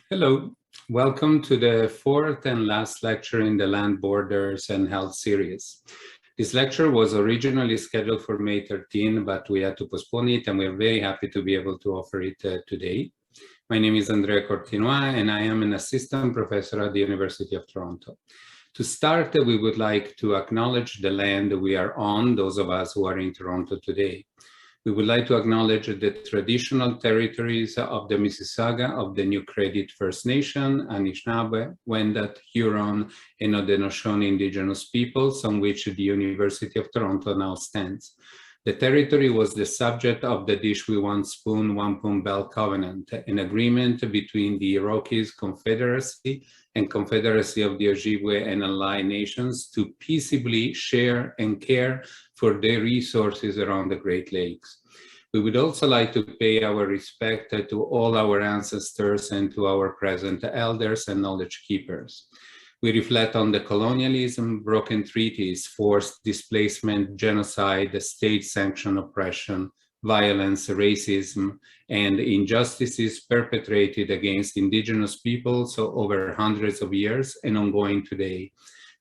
Hello, welcome to the fourth and last lecture in the Land Borders and Health series. This lecture was originally scheduled for May 13, but we had to postpone it, and we're very happy to be able to offer it today. My name is Andrea Cortinois, and I am an assistant professor at the University of Toronto. To start, we would like to acknowledge the land we are on, those of us who are in Toronto today. We would like to acknowledge the traditional territories of the Mississauga of the New Credit First Nation, Anishinaabe, Wendat, Huron, and Haudenosaunee indigenous peoples on which the University of Toronto now stands. The territory was the subject of the Dish We One Spoon, Wampum Bell Covenant, an agreement between the Iroquois Confederacy and Confederacy of the Ojibwe and allied nations to peaceably share and care for their resources around the Great Lakes. We would also like to pay our respect to all our ancestors and to our present elders and knowledge keepers. We reflect on the colonialism, broken treaties, forced displacement, genocide, state-sanctioned oppression, violence, racism, and injustices perpetrated against indigenous peoples over hundreds of years and ongoing today,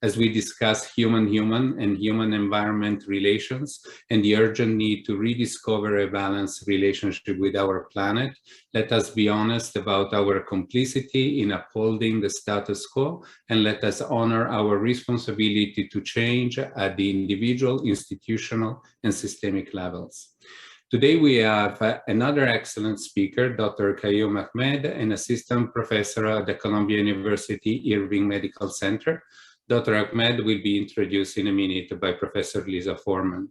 as we discuss human-human and human-environment relations and the urgent need to rediscover a balanced relationship with our planet. Let us be honest about our complicity in upholding the status quo, and let us honor our responsibility to change at the individual, institutional, and systemic levels. Today we have another excellent speaker, Dr. Kayum Ahmed, an assistant professor at the Columbia University Irving Medical Center. Dr. Ahmed will be introduced in a minute by Professor Lisa Foreman.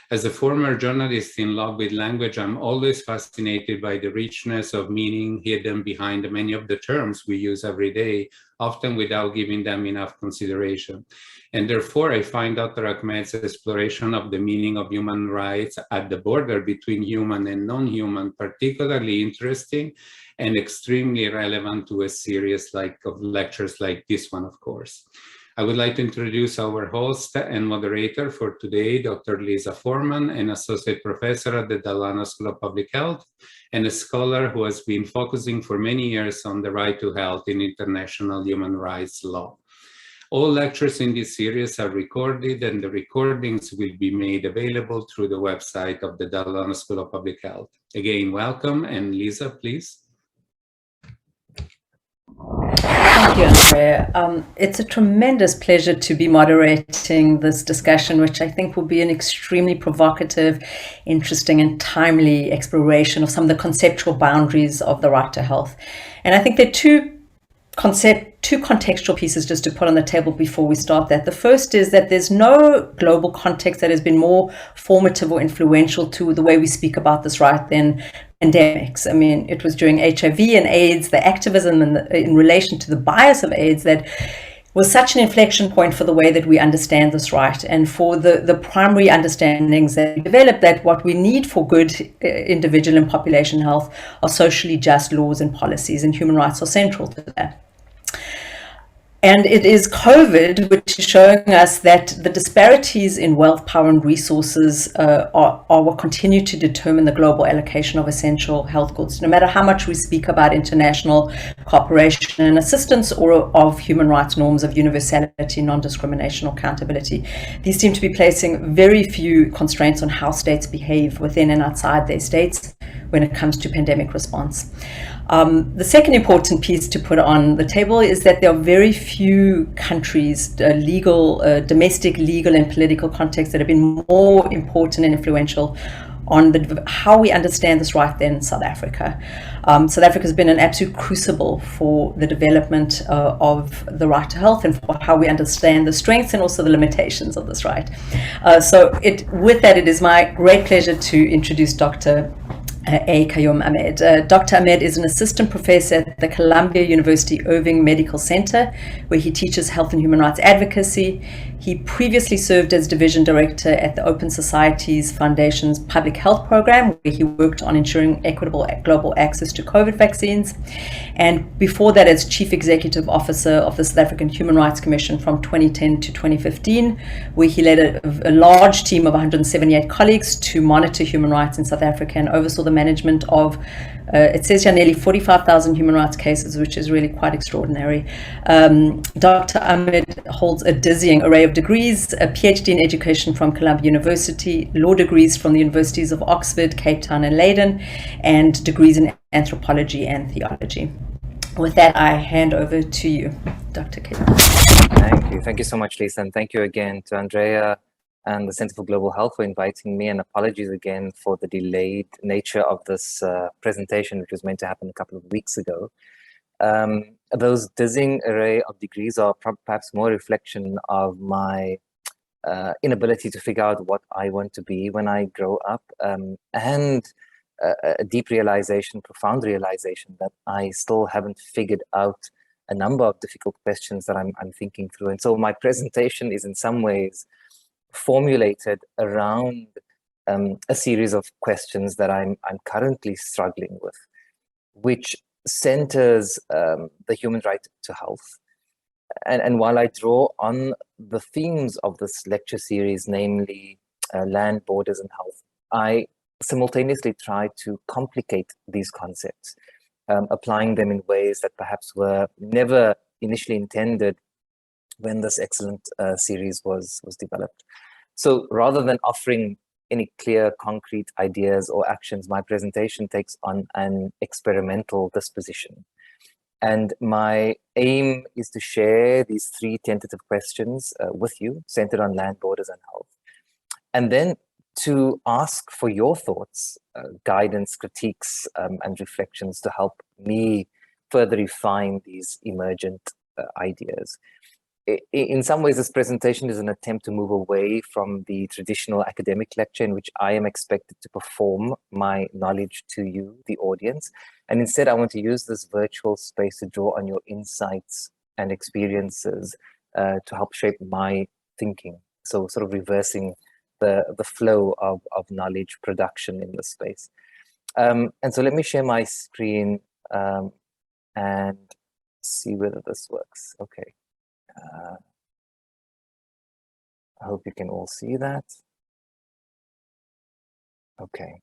As a former journalist in love with language, I'm always fascinated by the richness of meaning hidden behind many of the terms we use every day, often without giving them enough consideration. And therefore, I find Dr. Ahmed's exploration of the meaning of human rights at the border between human and non-human particularly interesting and extremely relevant to a series of lectures like this one, of course. I would like to introduce our host and moderator for today, Dr. Lisa Foreman, an associate professor at the Dalarna School of Public Health and a scholar who has been focusing for many years on the right to health in international human rights law. All lectures in this series are recorded, and the recordings will be made available through the website of the Dalarna School of Public Health. Again, welcome, and Lisa, please. Thank you, Andrea. It's a tremendous pleasure to be moderating this discussion, which I think will be an extremely provocative, interesting, and timely exploration of some of the conceptual boundaries of the right to health. And I think there are two contextual pieces just to put on the table before we start that. The first is that there's no global context that has been more formative or influential to the way we speak about this right than pandemics. I mean, it was during HIV and AIDS, the activism in relation to the bias of AIDS that was such an inflection point for the way that we understand this right, and for the primary understandings that we developed, that what we need for good individual and population health are socially just laws and policies, and human rights are central to that. And it is COVID which is showing us that the disparities in wealth, power, and resources are what continue to determine the global allocation of essential health goods, no matter how much we speak about international cooperation and assistance or of human rights norms of universality, non-discrimination, or accountability. These seem to be placing very few constraints on how states behave within and outside their states when it comes to pandemic response. The second important piece to put on the table is that there are very few countries, domestic legal and political contexts, that have been more important and influential on how we understand this right than South Africa. South Africa has been an absolute crucible for the development of the right to health and for how we understand the strengths and also the limitations of this right. With that, it is my great pleasure to introduce Dr. Kayum Ahmed. Dr. Ahmed is an assistant professor at the Columbia University Irving Medical Center, where he teaches health and human rights advocacy. He previously served as division director at the Open Societies Foundation's public health program, where he worked on ensuring equitable global access to COVID vaccines. And before that, as chief executive officer of the South African Human Rights Commission from 2010 to 2015, where he led a large team of 178 colleagues to monitor human rights in South Africa and oversaw the management of, it says here, nearly 45,000 human rights cases, which is really quite extraordinary. Dr. Ahmed holds a dizzying array of degrees, a Ph.D. in education from Columbia University, law degrees from the universities of Oxford, Cape Town, and Leiden, and degrees in anthropology and theology. With that, I hand over to you, Dr. Kayum. Thank you. Thank you so much, Lisa. And thank you again to Andrea and the Center for Global Health for inviting me, and apologies again for the delayed nature of this presentation, which was meant to happen a couple of weeks ago. Those dizzying array of degrees are perhaps more reflection of my inability to figure out what I want to be when I grow up, and a deep realization, profound realization that I still haven't figured out a number of difficult questions that I'm thinking through. And so my presentation is in some ways formulated around a series of questions that I'm currently struggling with, which centers the human right to health. And while I draw on the themes of this lecture series, namely land, borders, and health, I simultaneously try to complicate these concepts, applying them in ways that perhaps were never initially intended when this excellent series was developed. So rather than offering any clear, concrete ideas or actions, my presentation takes on an experimental disposition. And my aim is to share these three tentative questions with you, centered on land, borders, and health. And then to ask for your thoughts, guidance, critiques, and reflections to help me further refine these emergent ideas. In some ways, this presentation is an attempt to move away from the traditional academic lecture in which I am expected to perform my knowledge to you, the audience. And instead, I want to use this virtual space to draw on your insights and experiences to help shape my thinking. So sort of reversing the flow of knowledge production in this space. And so let me share my screen and see whether this works. Okay. I hope you can all see that. Okay.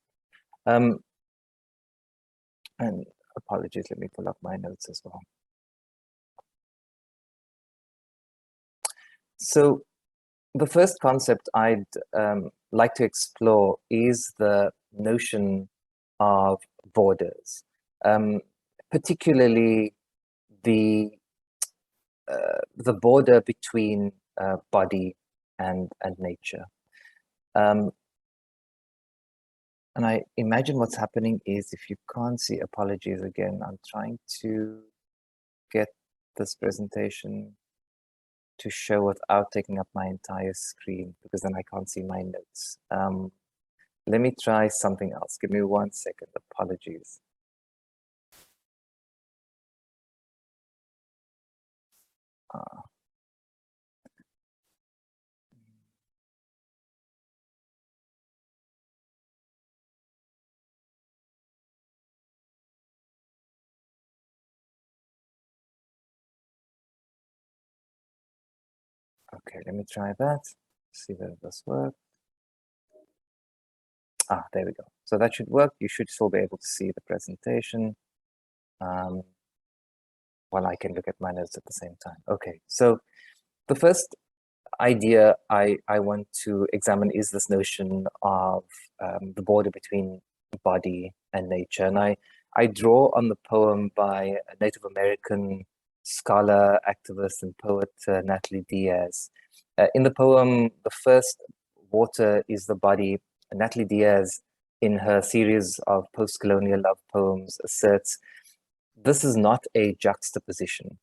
And apologies, let me pull up my notes as well. So the first concept I'd like to explore is the notion of borders, particularly the border between body and nature. And I imagine what's happening is, if you can't see, apologies again, I'm trying to get this presentation to show without taking up my entire screen, because then I can't see my notes. Let me try something else. Give me 1 second, apologies. Okay, let me try that. See whether this works. Ah, there we go. So that should work. You should still be able to see the presentation while I can look at my notes at the same time. Okay, so the first idea I want to examine is this notion of the border between body and nature. And I draw on the poem by a Native American scholar, activist, and poet, Natalie Diaz. In the poem, the first water is the body. Natalie Diaz, in her series of post-colonial love poems, asserts this is not a juxtaposition.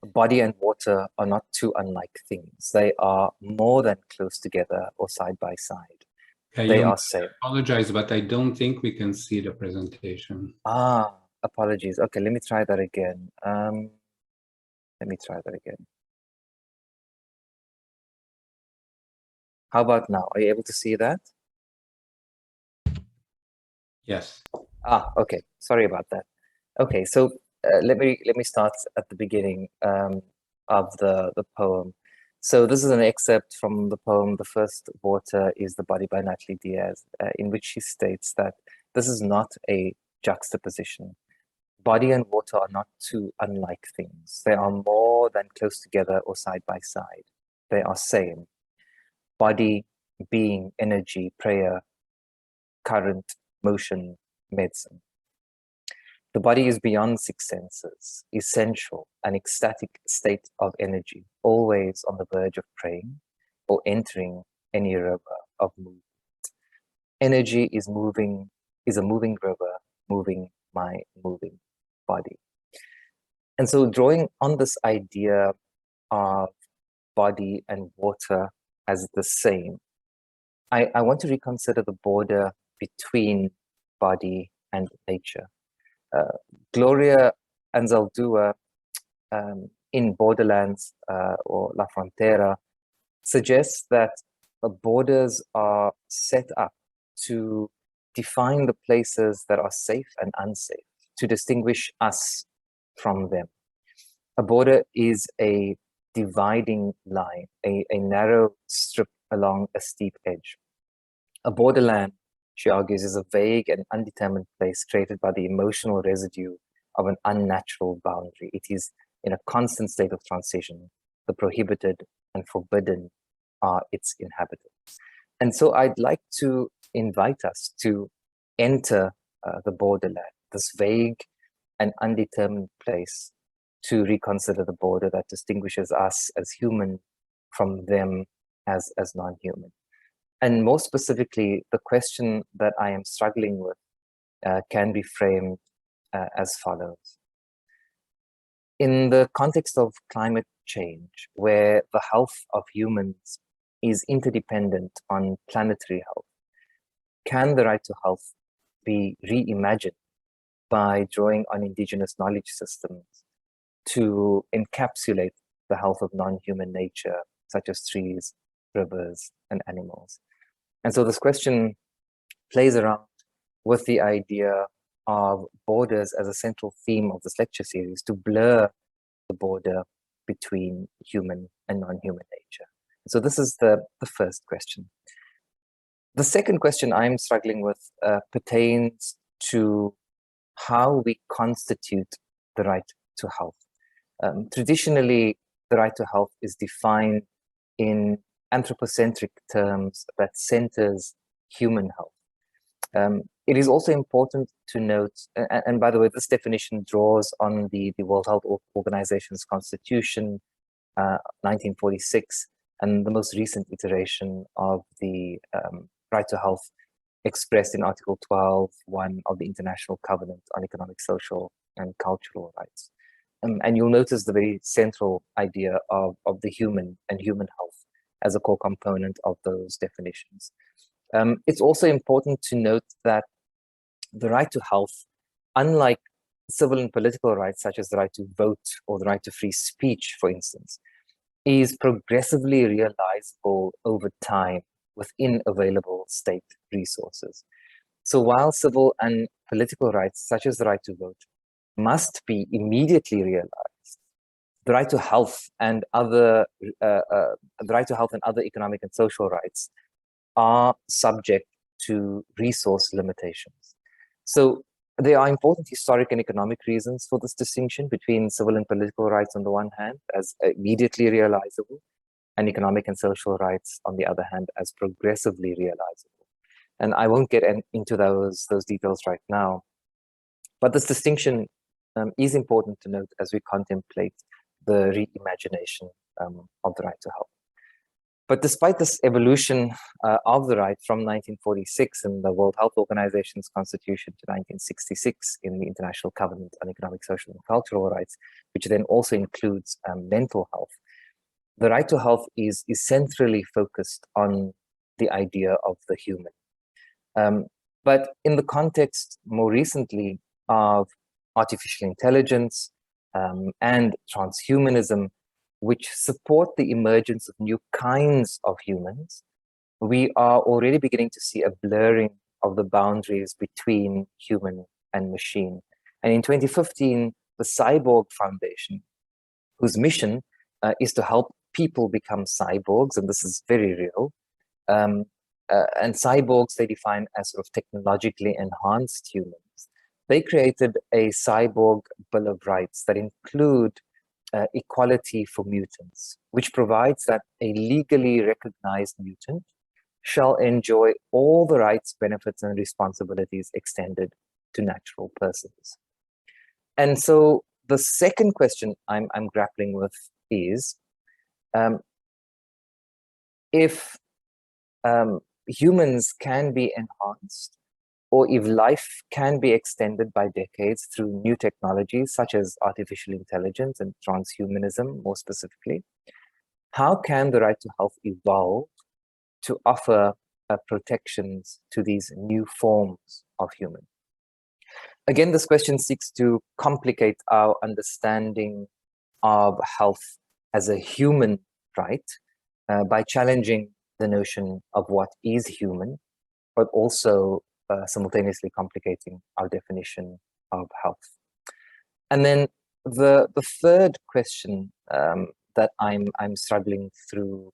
Body and water are not two unlike things. They are more than close together or side by side. They are same. I apologize, but I don't think we can see the presentation. Ah, apologies. Okay, let me try that again. How about now? Are you able to see that? Yes. Ah, okay. Sorry about that. Okay, so let me start at the beginning of the poem. So this is an excerpt from the poem "The First Water is the Body" by Natalie Diaz, in which she states that This is not a juxtaposition. Body and water are not two unlike things. They are more than close together or side by side. They are same. Body, being, energy, prayer, current, motion, medicine. The body is beyond six senses, essential, an ecstatic state of energy, always on the verge of praying or entering any river of movement. Energy is a moving river, moving my moving body. And so drawing on this idea of body and water as the same, I want to reconsider the border between body and nature. Gloria Anzaldúa in Borderlands or La Frontera suggests that the borders are set up to define the places that are safe and unsafe, to distinguish us from them. A border is a dividing line, a narrow strip along a steep edge. A borderland, she argues, is a vague and undetermined place created by the emotional residue of an unnatural boundary. It is in a constant state of transition. The prohibited and forbidden are its inhabitants. And so I'd like to invite us to enter the borderland, this vague and undetermined place, to reconsider the border that distinguishes us as human from them as non-human. And more specifically, the question that I am struggling with can be framed as follows. In the context of climate change, where the health of humans is interdependent on planetary health, can the right to health be reimagined by drawing on indigenous knowledge systems to encapsulate the health of non-human nature, such as trees, rivers, and animals? And so this question plays around with the idea of borders as a central theme of this lecture series, to blur the border between human and non-human nature. So this is the first question. The second question I'm struggling with pertains to how we constitute the right to health. Traditionally, the right to health is defined in anthropocentric terms that centers human health. It is also important to note, and by the way, this definition draws on the World Health Organization's Constitution, 1946, and the most recent iteration of the right to health expressed in Article 12.1 of the International Covenant on Economic, Social, and Cultural Rights. And you'll notice the very central idea of the human and human health as a core component of those definitions. It's also important to note that the right to health, unlike civil and political rights such as the right to vote or the right to free speech, for instance, is progressively realizable over time within available state resources. So while civil and political rights such as the right to vote must be immediately realized, the right to health and other economic and social rights are subject to resource limitations. So there are important historic and economic reasons for this distinction between civil and political rights on the one hand as immediately realizable, and economic and social rights on the other hand as progressively realizable. And I won't get into those details right now, but this distinction is important to note as we contemplate the reimagination of the right to health. But despite this evolution of the right from 1946 in the World Health Organization's Constitution to 1966 in the International Covenant on Economic, Social, and Cultural Rights, which then also includes mental health, the right to health is centrally focused on the idea of the human. But in the context more recently of artificial intelligence and transhumanism, which support the emergence of new kinds of humans, we are already beginning to see a blurring of the boundaries between human and machine. And in 2015, the Cyborg Foundation, whose mission is to help people become cyborgs, and this is very real, and cyborgs they define as sort of technologically enhanced humans. They created a cyborg Bill of Rights that include equality for mutants, which provides that a legally recognized mutant shall enjoy all the rights, benefits, and responsibilities extended to natural persons. And so the second question I'm grappling with is, if humans can be enhanced, or if life can be extended by decades through new technologies such as artificial intelligence and transhumanism, more specifically, how can the right to health evolve to offer protections to these new forms of human? Again, this question seeks to complicate our understanding of health as a human right by challenging the notion of what is human, but also simultaneously complicating our definition of health. And then the third question that I'm struggling through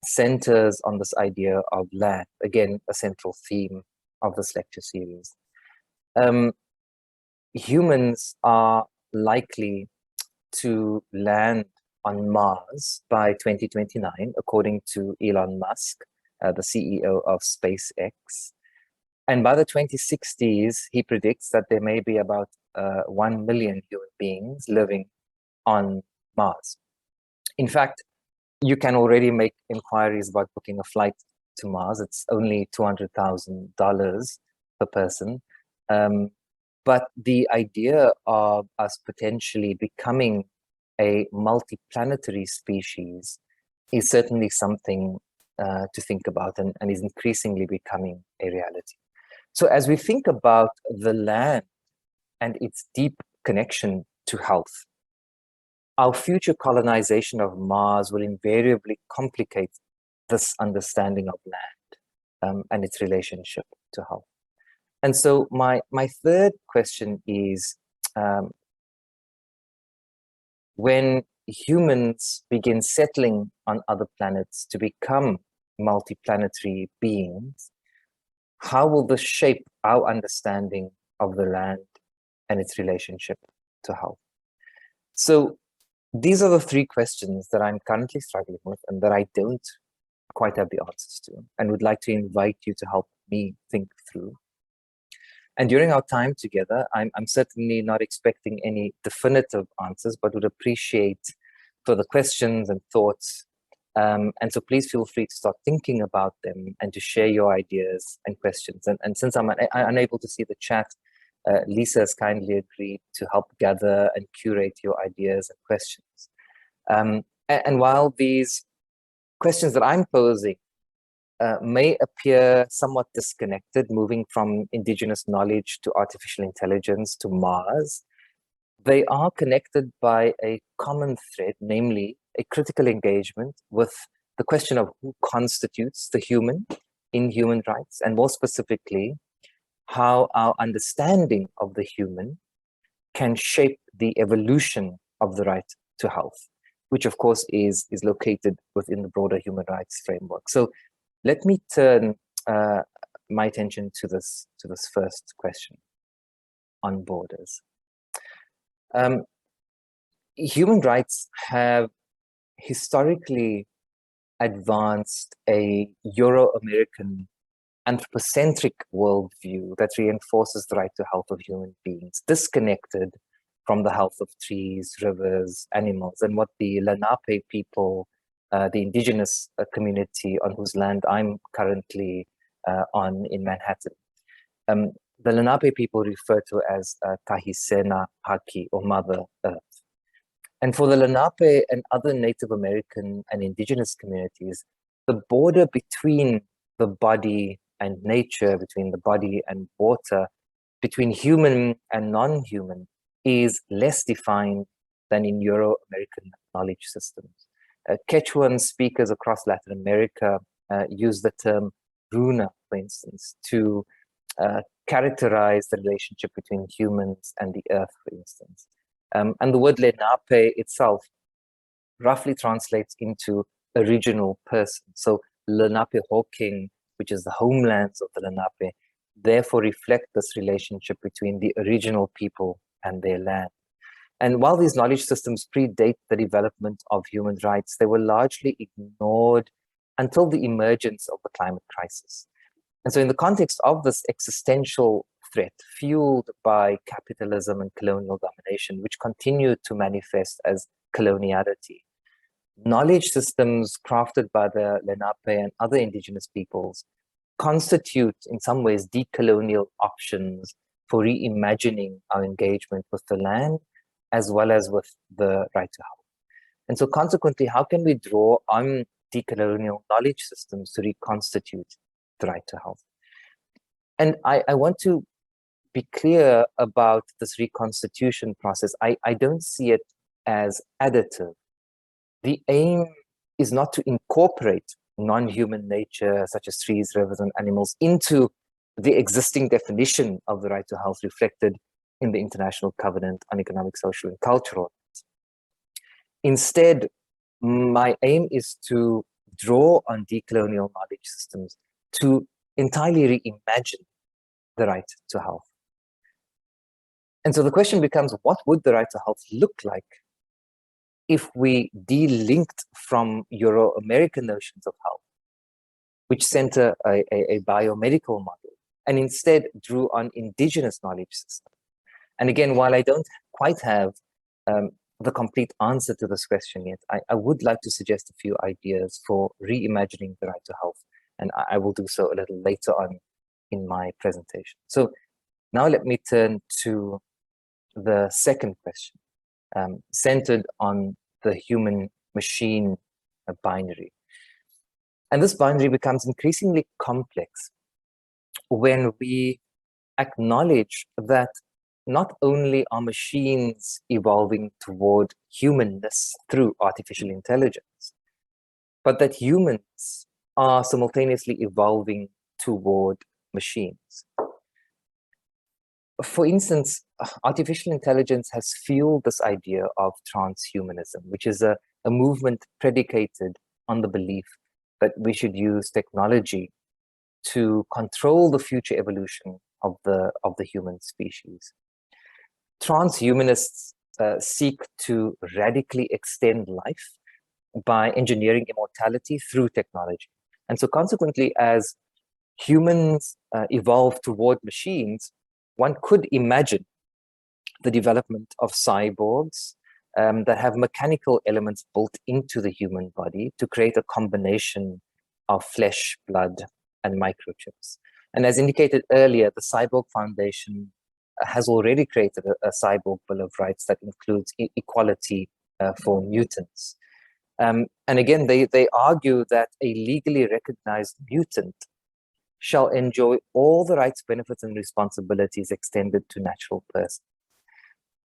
centers on this idea of land, again, a central theme of this lecture series. Humans are likely to land on Mars by 2029, according to Elon Musk, the CEO of SpaceX. And by the 2060s, he predicts that there may be about 1 million human beings living on Mars. In fact, you can already make inquiries about booking a flight to Mars. It's only $200,000 per person. But the idea of us potentially becoming a multi-planetary species is certainly something to think about, and is increasingly becoming a reality. So as we think about the land and its deep connection to health, our future colonization of Mars will invariably complicate this understanding of land and its relationship to health. And so my third question is, when humans begin settling on other planets to become multiplanetary beings, how will this shape our understanding of the land and its relationship to health? So these are the three questions that I'm currently struggling with and that I don't quite have the answers to, and would like to invite you to help me think through. And during our time together, I'm certainly not expecting any definitive answers, but would appreciate further questions and thoughts. And so please feel free to start thinking about them and to share your ideas and questions. And since I'm unable to see the chat, Lisa has kindly agreed to help gather and curate your ideas and questions. And while these questions that I'm posing may appear somewhat disconnected, moving from indigenous knowledge to artificial intelligence to Mars, they are connected by a common thread, namely a critical engagement with the question of who constitutes the human in human rights, and more specifically, how our understanding of the human can shape the evolution of the right to health, which of course is located within the broader human rights framework. So let me turn my attention to this first question on borders. Human rights have historically advanced a Euro-American anthropocentric worldview that reinforces the right to health of human beings, disconnected from the health of trees, rivers, animals, and what the Lenape people, the indigenous community on whose land I'm currently on in Manhattan. The Lenape people refer to as Tahisena Haki, or Mother Earth. And for the Lenape and other Native American and indigenous communities, the border between the body and nature, between the body and water, between human and non-human, is less defined than in Euro-American knowledge systems. Quechuan speakers across Latin America use the term runa, for instance, to characterize the relationship between humans and the earth, for instance. And the word Lenape itself roughly translates into original person. So Lenape Hawking which is the homelands of the Lenape, therefore reflect this relationship between the original people and their land. And while these knowledge systems predate the development of human rights, they were largely ignored until the emergence of the climate crisis. And so in the context of this existential threat fueled by capitalism and colonial domination, which continued to manifest as coloniality, knowledge systems crafted by the Lenape and other indigenous peoples constitute, in some ways, decolonial options for reimagining our engagement with the land, as well as with the right to health. And so consequently, how can we draw on decolonial knowledge systems to reconstitute the right to health? And I want to be clear about this reconstitution process. I don't see it as additive. The aim is not to incorporate non-human nature, such as trees, rivers, and animals, into the existing definition of the right to health reflected in the International Covenant on Economic, Social, and Cultural Rights. Instead, my aim is to draw on decolonial knowledge systems to entirely reimagine the right to health. And so the question becomes, what would the right to health look like if we de-linked from Euro-American notions of health, which center a biomedical model, and instead drew on indigenous knowledge systems? And again, while I don't quite have the complete answer to this question yet, I would like to suggest a few ideas for reimagining the right to health, and I will do so a little later on in my presentation. So now let me turn to the second question, centered on the human-machine binary. And this binary becomes increasingly complex when we acknowledge that not only are machines evolving toward humanness through artificial intelligence, but that humans are simultaneously evolving toward machines. For instance, artificial intelligence has fueled this idea of transhumanism, which is a movement predicated on the belief that we should use technology to control the future evolution of the human species. Transhumanists seek to radically extend life by engineering immortality through technology. And so consequently, as humans evolve toward machines, one could imagine the development of cyborgs that have mechanical elements built into the human body to create a combination of flesh, blood, and microchips. And as indicated earlier, the Cyborg Foundation has already created a cyborg bill of rights that includes equality for mutants. And again, they argue that a legally recognized mutant shall enjoy all the rights, benefits, and responsibilities extended to natural persons.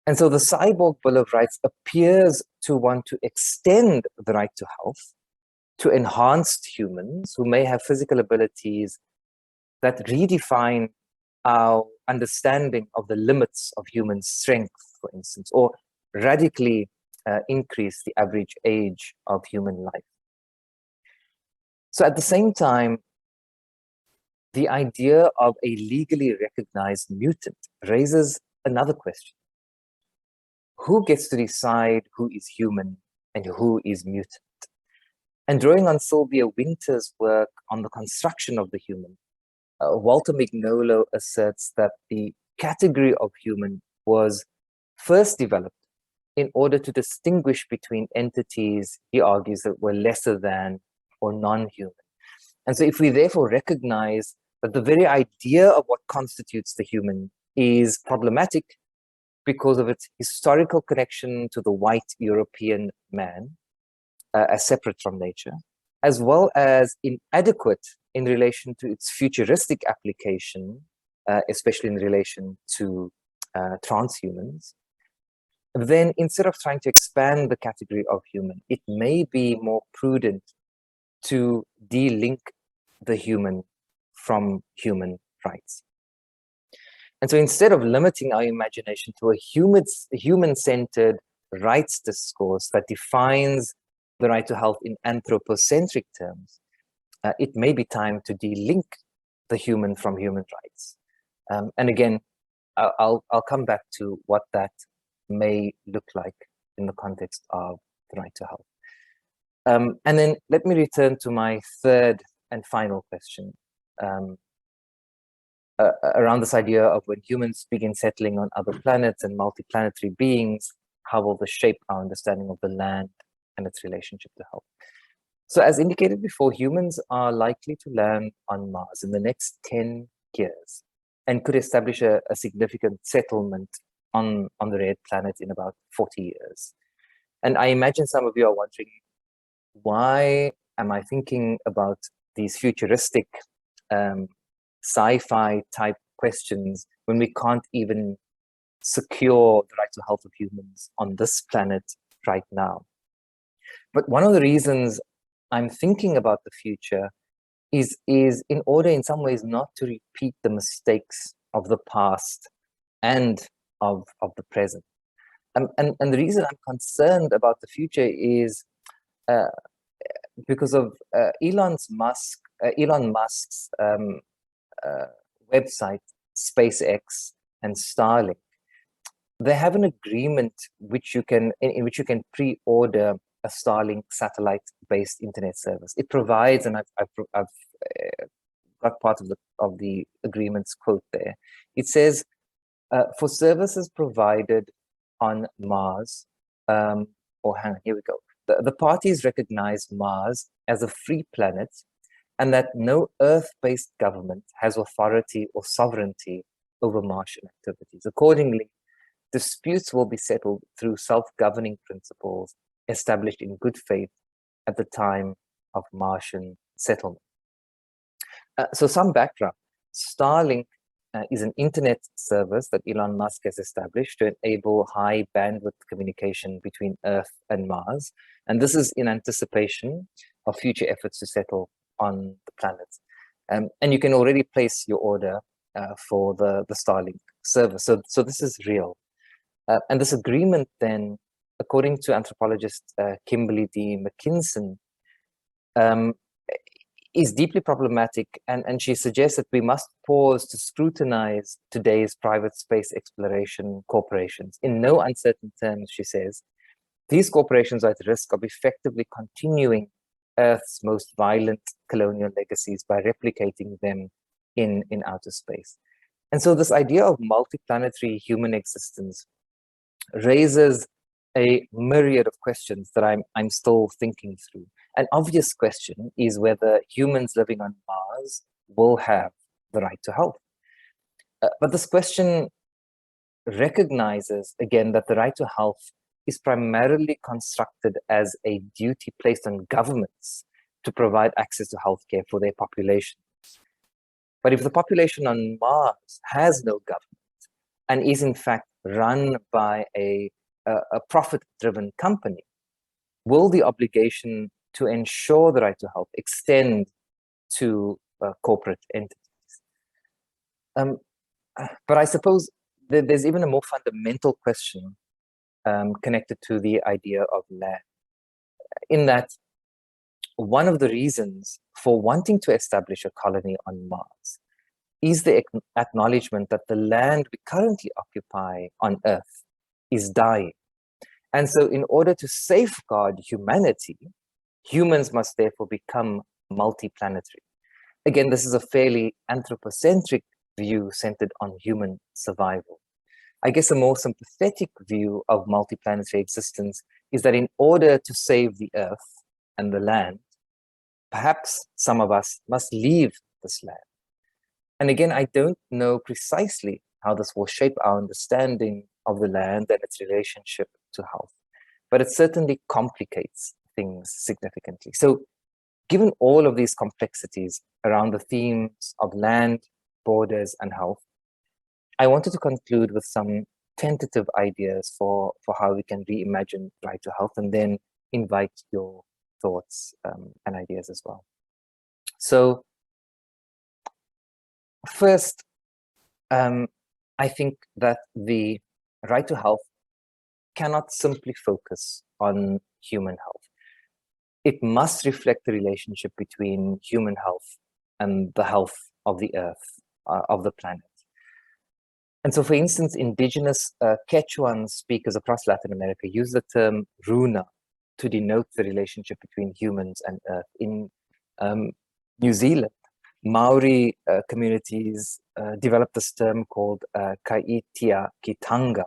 And so the Cyborg Bill of Rights appears to want to extend the right to health to enhanced humans who may have physical abilities that redefine our understanding of the limits of human strength, for instance, or radically increase the average age of human life. So at the same time, the idea of a legally recognized mutant raises another question. Who gets to decide who is human and who is mutant? And drawing on Sylvia Winter's work on the construction of the human, Walter Mignolo asserts that the category of human was first developed in order to distinguish between entities, he argues, that were lesser than or non-human. And so if we therefore recognize that the very idea of what constitutes the human is problematic because of its historical connection to the white European man as separate from nature, as well as inadequate in relation to its futuristic application, especially in relation to transhumans, then instead of trying to expand the category of human, it may be more prudent to de-link the human from human rights. And so instead of limiting our imagination to a human-centered rights discourse that defines the right to health in anthropocentric terms, it may be time to delink the human from human rights. And again, I'll come back to what that may look like in the context of the right to health. And then let me return to my third and final question around this idea of when humans begin settling on other planets and multiplanetary beings, how will this shape our understanding of the land and its relationship to health? So as indicated before, humans are likely to land on Mars in the next 10 years and could establish a significant settlement on the red planet in about 40 years. And I imagine some of you are wondering, why am I thinking about these futuristic sci-fi type questions when we can't even secure the right to health of humans on this planet right now? But one of the reasons I'm thinking about the future is in order in some ways not to repeat the mistakes of the past and of the present. And the reason I'm concerned about the future is because of Elon Musk's website, SpaceX and Starlink. They have an agreement which you can in which you can pre-order a Starlink satellite-based internet service. It provides, and I've got part of the agreement's quote there. It says, for services provided on Mars, or hang on, here we go. The parties recognize Mars as a free planet and that no Earth-based government has authority or sovereignty over Martian activities. Accordingly, disputes will be settled through self-governing principles established in good faith at the time of Martian settlement. So some background. Starlink is an internet service that Elon Musk has established to enable high bandwidth communication between Earth and Mars. And this is in anticipation of future efforts to settle on the planet. And you can already place your order for the Starlink service. So this is real. And this agreement then, according to anthropologist Kimberly D. McKinson, is deeply problematic, and she suggests that we must pause to scrutinize today's private space exploration corporations. In no uncertain terms, she says, these corporations are at risk of effectively continuing Earth's most violent colonial legacies by replicating them in outer space. And so this idea of multiplanetary human existence raises a myriad of questions that I'm still thinking through. An obvious question is whether humans living on Mars will have the right to health. But this question recognizes, again, that the right to health is primarily constructed as a duty placed on governments to provide access to healthcare for their populations. But if the population on Mars has no government and is in fact run by a profit-driven company, will the obligation to ensure the right to health extend to corporate entities? But I suppose there's even a more fundamental question connected to the idea of land, in that one of the reasons for wanting to establish a colony on Mars is the acknowledgement that the land we currently occupy on Earth is dying. And so in order to safeguard humanity, humans must therefore become multiplanetary. Again, this is a fairly anthropocentric view centered on human survival. I guess a more sympathetic view of multiplanetary existence is that in order to save the Earth and the land, perhaps some of us must leave this land. And again, I don't know precisely how this will shape our understanding of the land and its relationship to health, but it certainly complicates things significantly. So given all of these complexities around the themes of land, borders, and health, I wanted to conclude with some tentative ideas for how we can reimagine right to health, and then invite your thoughts and ideas as well. So first, I think that the right to health cannot simply focus on human health. it must reflect the relationship between human health and the health of the earth, of the planet. And so, for instance, indigenous Quechuan speakers across Latin America use the term runa to denote the relationship between humans and earth. In New Zealand, Maori communities developed this term called Kaitia Kitanga,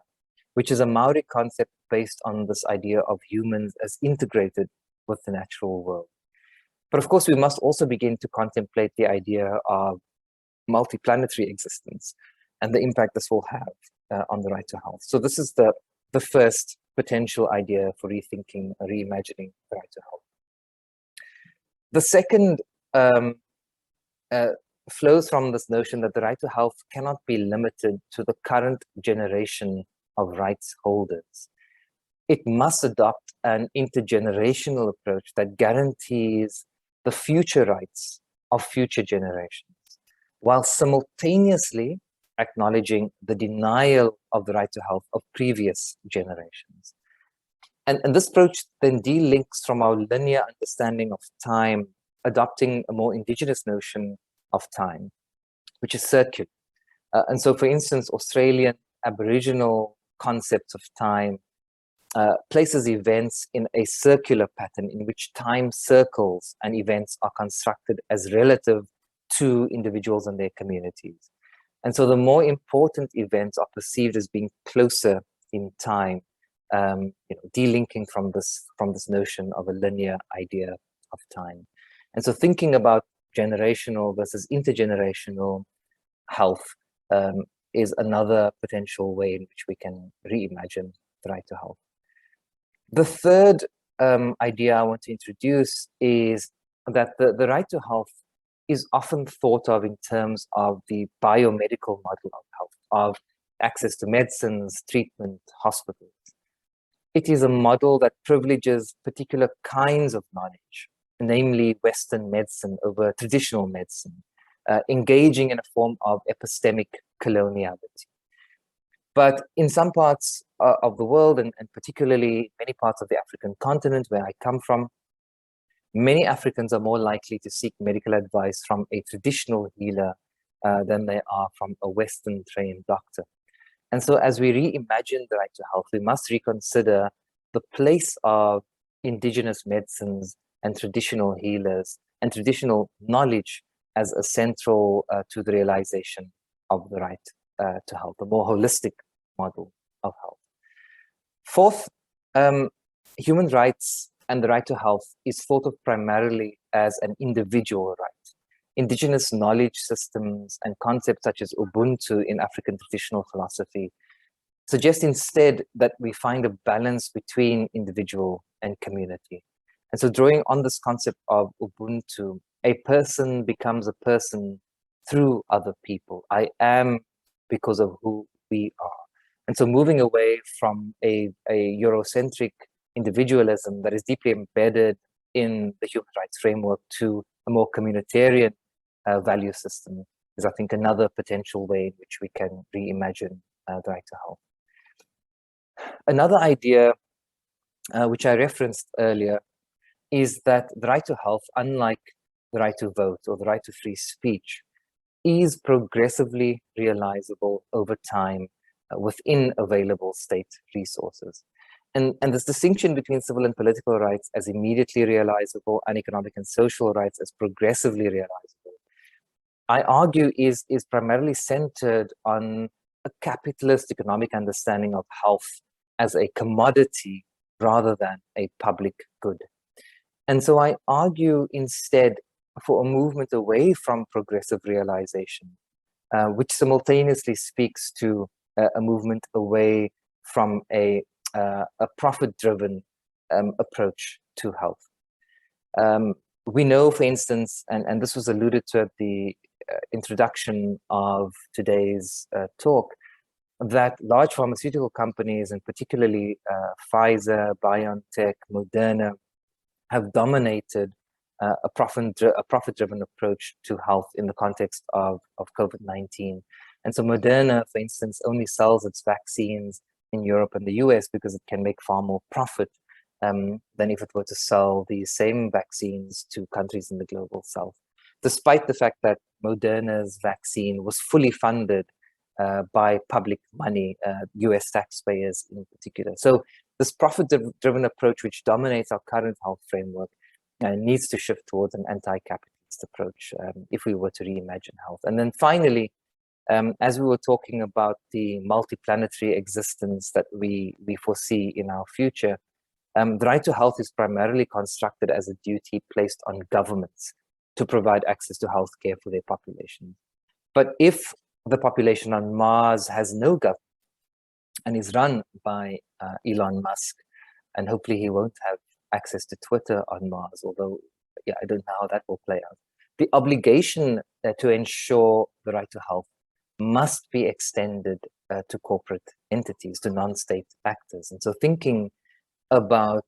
which is a Maori concept based on this idea of humans as integrated with the natural world. But of course, we must also begin to contemplate the idea of multiplanetary existence and the impact this will have on the right to health. So this is the first potential idea for rethinking, reimagining the right to health. The second flows from this notion that the right to health cannot be limited to the current generation of rights holders. It must adopt an intergenerational approach that guarantees the future rights of future generations, while simultaneously acknowledging the denial of the right to health of previous generations. And this approach then delinks from our linear understanding of time, adopting a more indigenous notion of time, which is circular. And so, for instance, Australian Aboriginal concepts of time places events in a circular pattern in which time circles and events are constructed as relative to individuals and their communities. And so the more important events are perceived as being closer in time, delinking from this notion of a linear idea of time. And so thinking about generational versus intergenerational health is another potential way in which we can reimagine the right to health. The third idea I want to introduce is that the right to health is often thought of in terms of the biomedical model of health, of access to medicines, treatment, hospitals. It is a model that privileges particular kinds of knowledge, namely Western medicine over traditional medicine, engaging in a form of epistemic coloniality. But in some parts of the world, and particularly many parts of the African continent where I come from, many Africans are more likely to seek medical advice from a traditional healer than they are from a Western trained doctor. And so as we reimagine the right to health, we must reconsider the place of indigenous medicines and traditional healers and traditional knowledge as essential to the realization of the right to health, a more holistic model of health. Fourth, human rights and the right to health is thought of primarily as an individual right. Indigenous knowledge systems and concepts such as Ubuntu in African traditional philosophy suggest instead that we find a balance between individual and community. And so drawing on this concept of Ubuntu, a person becomes a person through other people. I am because of who we are. And so moving away from a Eurocentric individualism that is deeply embedded in the human rights framework to a more communitarian value system is, I think, another potential way in which we can reimagine the right to health. Another idea, which I referenced earlier, is that the right to health, unlike the right to vote or the right to free speech, is progressively realizable over time within available state resources. And this distinction between civil and political rights as immediately realizable and economic and social rights as progressively realizable, I argue is primarily centered on a capitalist economic understanding of health as a commodity rather than a public good. And so I argue instead for a movement away from progressive realization, which simultaneously speaks to a movement away from a profit-driven approach to health. We know, for instance, and this was alluded to at the introduction of today's talk, that large pharmaceutical companies, and particularly Pfizer, BioNTech, Moderna, have dominated a profit-driven approach to health in the context of COVID-19. And so Moderna, for instance, only sells its vaccines in Europe and the US because it can make far more profit than if it were to sell these same vaccines to countries in the global south, despite the fact that Moderna's vaccine was fully funded by public money, US taxpayers in particular. So this profit-driven approach, which dominates our current health framework, needs to shift towards an anti-capitalist approach if we were to reimagine health. And then finally, as we were talking about the multi-planetary existence that we foresee in our future, the right to health is primarily constructed as a duty placed on governments to provide access to healthcare for their population. But if the population on Mars has no government and is run by Elon Musk, and hopefully he won't have access to Twitter on Mars, although yeah, I don't know how that will play out. The obligation to ensure the right to health must be extended to corporate entities, to non-state actors. And so thinking about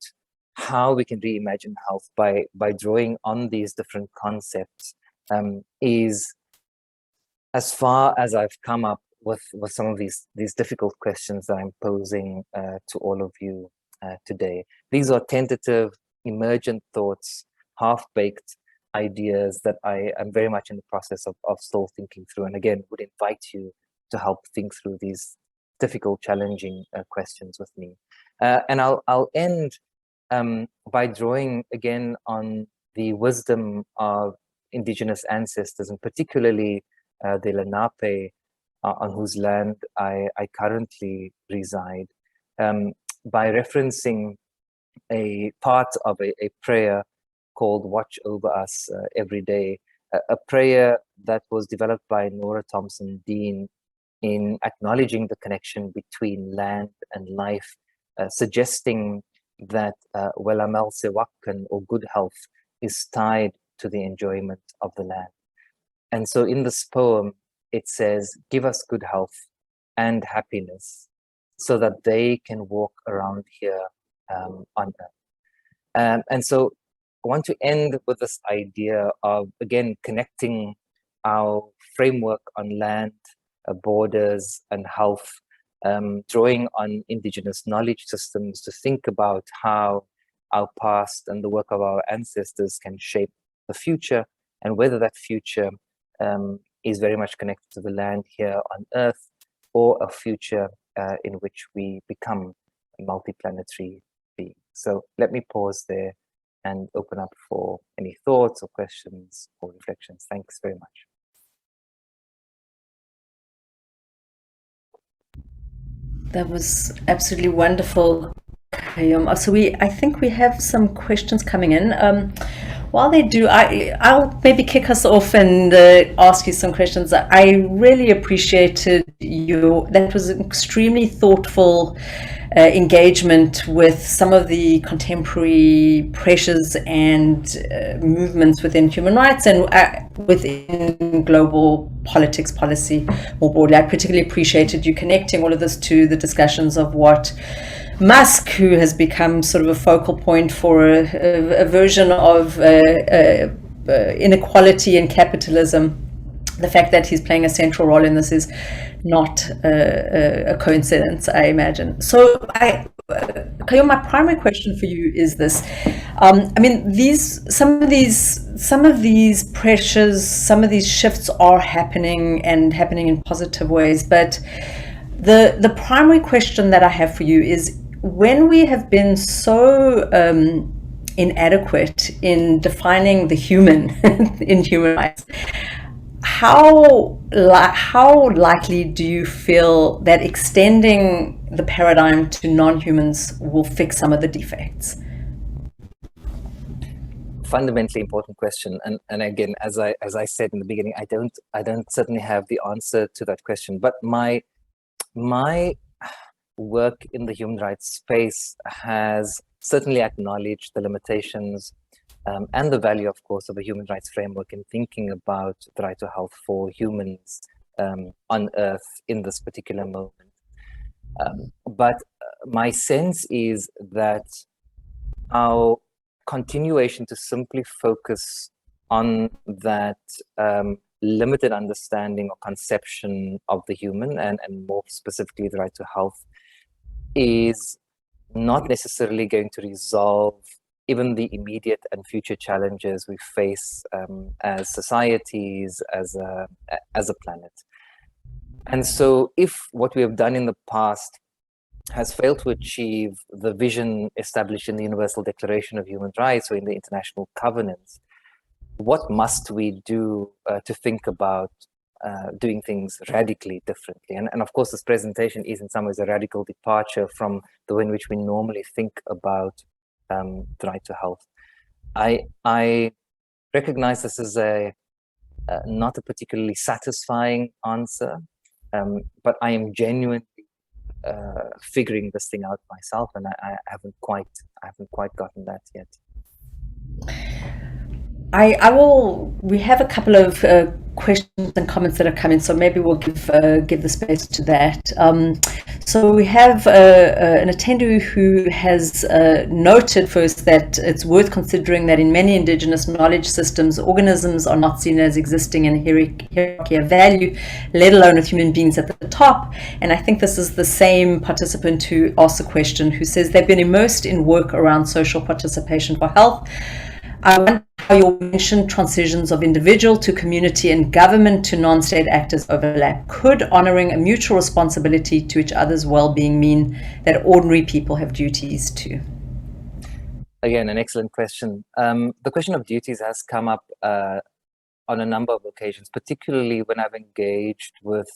how we can reimagine health by drawing on these different concepts is, as far as I've come up with some of these difficult questions that I'm posing to all of you today. These are tentative, emergent thoughts, half-baked ideas that I am very much in the process of still thinking through, and again would invite you to help think through these difficult, challenging questions with me. And I'll end by drawing again on the wisdom of indigenous ancestors, and particularly the Lenape, on whose land I currently reside, by referencing a part of a prayer called Watch Over Us Every Day, a prayer that was developed by Nora Thompson Dean in acknowledging the connection between land and life, suggesting that Welamel Sewakan, or good health, is tied to the enjoyment of the land. And so in this poem, it says, give us good health and happiness so that they can walk around here on earth. And so I want to end with this idea of, again, connecting our framework on land, borders, and health, drawing on indigenous knowledge systems to think about how our past and the work of our ancestors can shape the future, and whether that future is very much connected to the land here on Earth, or a future in which we become a multiplanetary being. So let me pause there and open up for any thoughts or questions or reflections. Thanks very much. That was absolutely wonderful, Kayum. So I think we have some questions coming in. While they do, I'll maybe kick us off and ask you some questions. I really appreciated that was an extremely thoughtful engagement with some of the contemporary pressures and movements within human rights and within global politics, policy more broadly. I particularly appreciated you connecting all of this to the discussions of what Musk, who has become sort of a focal point for a version of inequality and capitalism. The fact that he's playing a central role in this is not a coincidence, I imagine. So, Kayum, my primary question for you is this: I mean, some of these pressures, some of these shifts are happening and happening in positive ways. But the primary question that I have for you is, when we have been so inadequate in defining the human in human rights, how likely do you feel that extending the paradigm to non-humans will fix some of the defects? Fundamentally important question, and again, as I said in the beginning, I don't certainly have the answer to that question, but my work in the human rights space has certainly acknowledged the limitations and the value, of course, of a human rights framework in thinking about the right to health for humans on Earth in this particular moment. But my sense is that our continuation to simply focus on that limited understanding or conception of the human, and more specifically the right to health, is not necessarily going to resolve even the immediate and future challenges we face as societies, as a planet. And so if what we have done in the past has failed to achieve the vision established in the Universal Declaration of Human Rights or in the international covenants, what must we do to think about doing things radically differently? And of course, this presentation is in some ways a radical departure from the way in which we normally think about the right to health. I recognize this as not a particularly satisfying answer, but I am genuinely figuring this thing out myself, and I haven't quite gotten that yet. We have a couple of questions and comments that are coming, so maybe we'll give the space to that. So we have an attendee who has noted first that it's worth considering that in many indigenous knowledge systems, organisms are not seen as existing in a hierarchy of value, let alone with human beings at the top. And I think this is the same participant who asked the question, who says they've been immersed in work around social participation for health. I wonder how your mentioned transitions of individual to community and government to non-state actors overlap. Could honoring a mutual responsibility to each other's well-being mean that ordinary people have duties too? Again, an excellent question. The question of duties has come up on a number of occasions, particularly when I've engaged with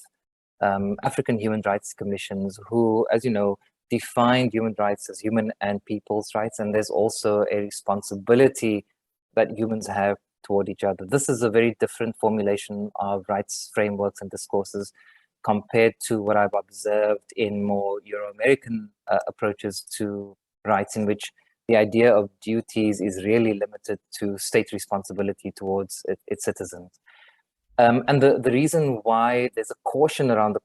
African human rights commissions who, as you know, define human rights as human and people's rights, and there's also a responsibility that humans have toward each other. This is a very different formulation of rights frameworks and discourses compared to what I've observed in more Euro-American approaches to rights, in which the idea of duties is really limited to state responsibility towards its citizens. And the reason why there's a caution around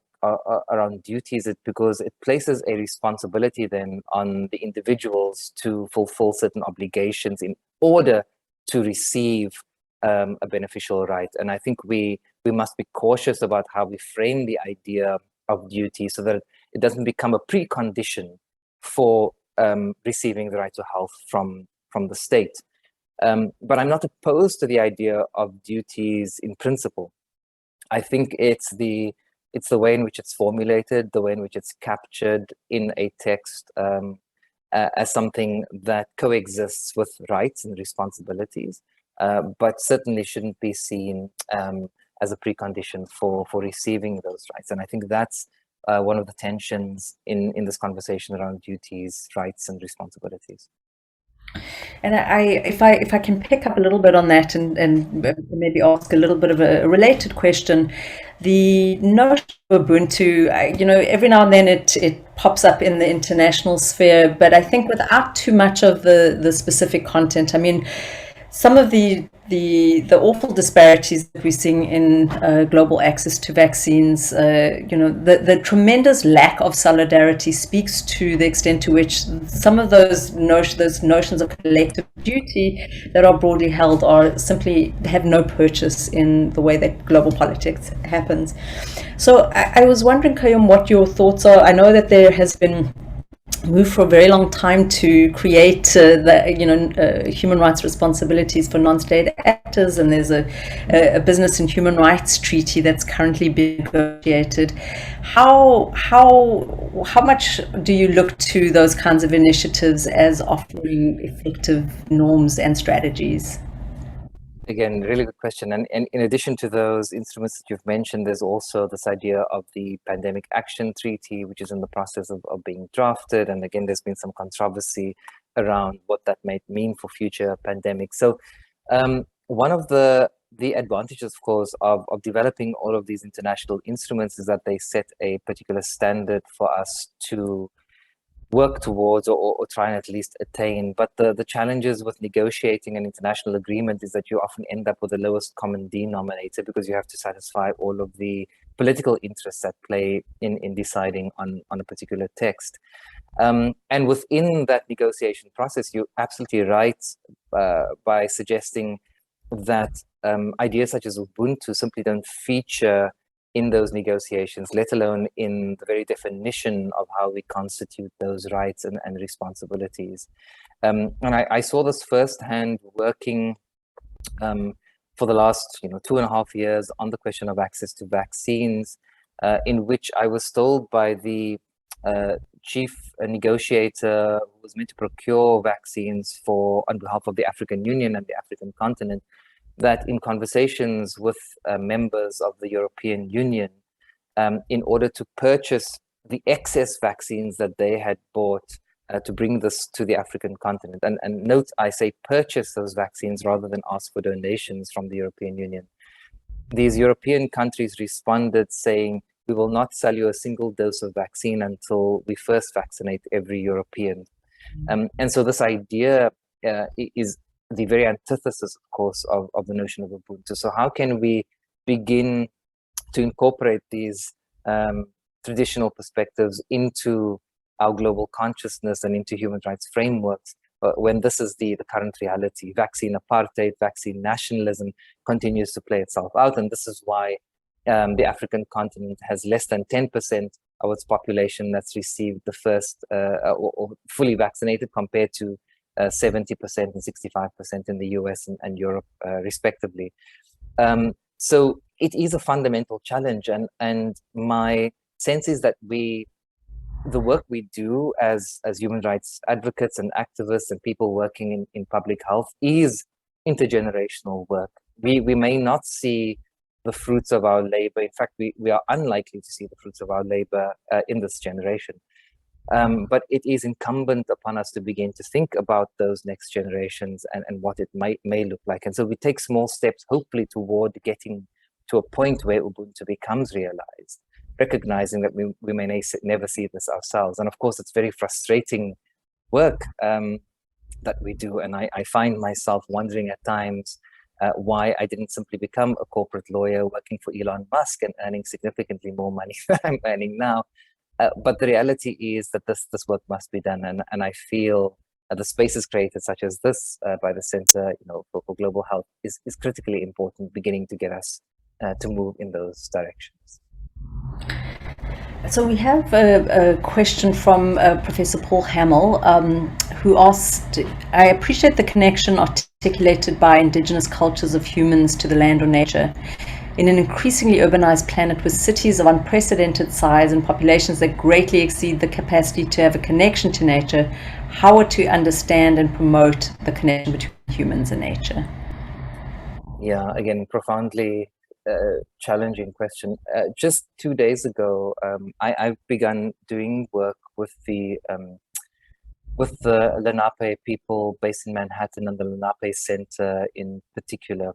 duties is because it places a responsibility then on the individuals to fulfill certain obligations in order to receive a beneficial right. And I think we must be cautious about how we frame the idea of duty so that it doesn't become a precondition for receiving the right to health from the state. But I'm not opposed to the idea of duties in principle. I think it's the way in which it's formulated, the way in which it's captured in a text as something that coexists with rights and responsibilities, but certainly shouldn't be seen as a precondition for receiving those rights. And I think that's one of the tensions in this conversation around duties, rights, and responsibilities. And if I can pick up a little bit on that and maybe ask a little bit of a related question, the notion of Ubuntu, every now and then it pops up in the international sphere, but I think without too much of the specific content. I mean, some of the awful disparities that we're seeing in global access to vaccines, the tremendous lack of solidarity speaks to the extent to which some of those notions of collective duty that are broadly held are simply have no purchase in the way that global politics happens. So I was wondering, Kayum, what your thoughts are. I know that there has been move for a very long time to create human rights responsibilities for non-state actors, and there's a business and human rights treaty that's currently being negotiated. How much do you look to those kinds of initiatives as offering effective norms and strategies? Again, really good question. And in addition to those instruments that you've mentioned, there's also this idea of the Pandemic Action Treaty, which is in the process of being drafted. And again, there's been some controversy around what that might mean for future pandemics. So one of the advantages, of course, of developing all of these international instruments is that they set a particular standard for us to work towards or try and at least attain. But the challenges with negotiating an international agreement is that you often end up with the lowest common denominator, because you have to satisfy all of the political interests at play in deciding on a particular text. And within that negotiation process, you're absolutely right by suggesting that ideas such as Ubuntu simply don't feature in those negotiations, let alone in the very definition of how we constitute those rights and responsibilities. And I saw this firsthand working for the last 2.5 years on the question of access to vaccines, in which I was told by the chief negotiator who was meant to procure vaccines on behalf of the African Union and the African continent, that in conversations with members of the European Union, in order to purchase the excess vaccines that they had bought to bring this to the African continent. And note, I say purchase those vaccines rather than ask for donations from the European Union. These European countries responded saying, we will not sell you a single dose of vaccine until we first vaccinate every European. And so this idea is the very antithesis, of course, of the notion of Ubuntu. So how can we begin to incorporate these traditional perspectives into our global consciousness and into human rights frameworks when this is the current reality? Vaccine apartheid, vaccine nationalism continues to play itself out. And this is why the African continent has less than 10% of its population that's received the first or fully vaccinated, compared to 70% and 65% in the US and Europe, respectively. So it is a fundamental challenge. And my sense is that the work we do as human rights advocates and activists and people working in public health is intergenerational work. We may not see the fruits of our labor. In fact, we are unlikely to see the fruits of our labor in this generation. But it is incumbent upon us to begin to think about those next generations and what it may look like. And so we take small steps, hopefully, toward getting to a point where Ubuntu becomes realized, recognizing that we may never see this ourselves. And of course, it's very frustrating work that we do. And I find myself wondering at times why I didn't simply become a corporate lawyer working for Elon Musk and earning significantly more money than I'm earning now. But the reality is that this work must be done. And I feel the spaces created, such as this by the Center for Global Health, is critically important, beginning to get us to move in those directions. So we have a question from Professor Paul Hamill, who asked, I appreciate the connection articulated by indigenous cultures of humans to the land or nature. In an increasingly urbanized planet with cities of unprecedented size and populations that greatly exceed the capacity to have a connection to nature, how are to understand and promote the connection between humans and nature? Yeah, again, profoundly challenging question. Just 2 days ago, I've begun doing work with the Lenape people based in Manhattan and the Lenape Center in particular.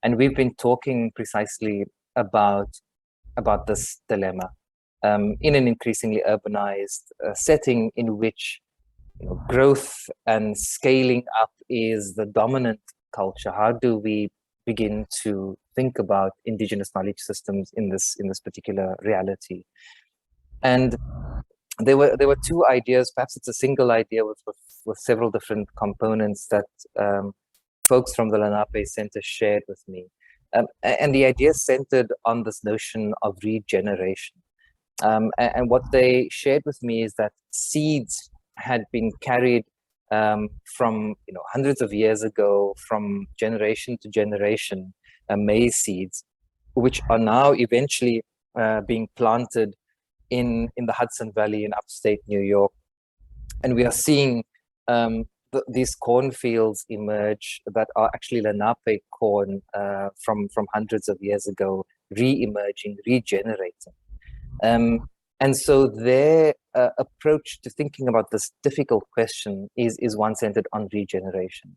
And we've been talking precisely about this dilemma in an increasingly urbanized setting in which growth and scaling up is the dominant culture. How do we begin to think about indigenous knowledge systems in this particular reality? And there were two ideas. Perhaps it's a single idea with several different components that folks from the Lenape Center shared with me. And the idea centered on this notion of regeneration. And what they shared with me is that seeds had been carried from hundreds of years ago, from generation to generation, maize seeds, which are now eventually being planted in the Hudson Valley in upstate New York. And we are seeing these cornfields emerge that are actually Lenape corn from hundreds of years ago, re-emerging, regenerating. And so their approach to thinking about this difficult question is one centered on regeneration.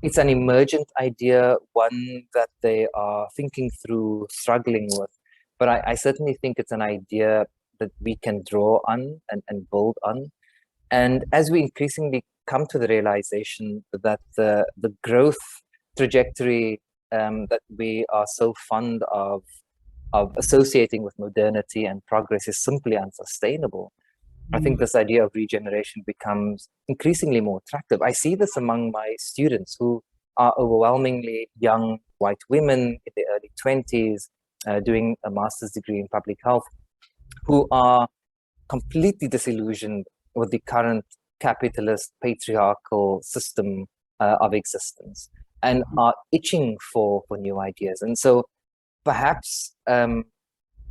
It's an emergent idea, one that they are thinking through, struggling with, but I certainly think it's an idea that we can draw on and build on. And as we increasingly come to the realization that the growth trajectory that we are so fond of associating with modernity and progress is simply unsustainable, I think this idea of regeneration becomes increasingly more attractive. I see this among my students who are overwhelmingly young white women in their early 20s, doing a master's degree in public health, who are completely disillusioned with the current capitalist patriarchal system of existence, and are itching for new ideas. And so perhaps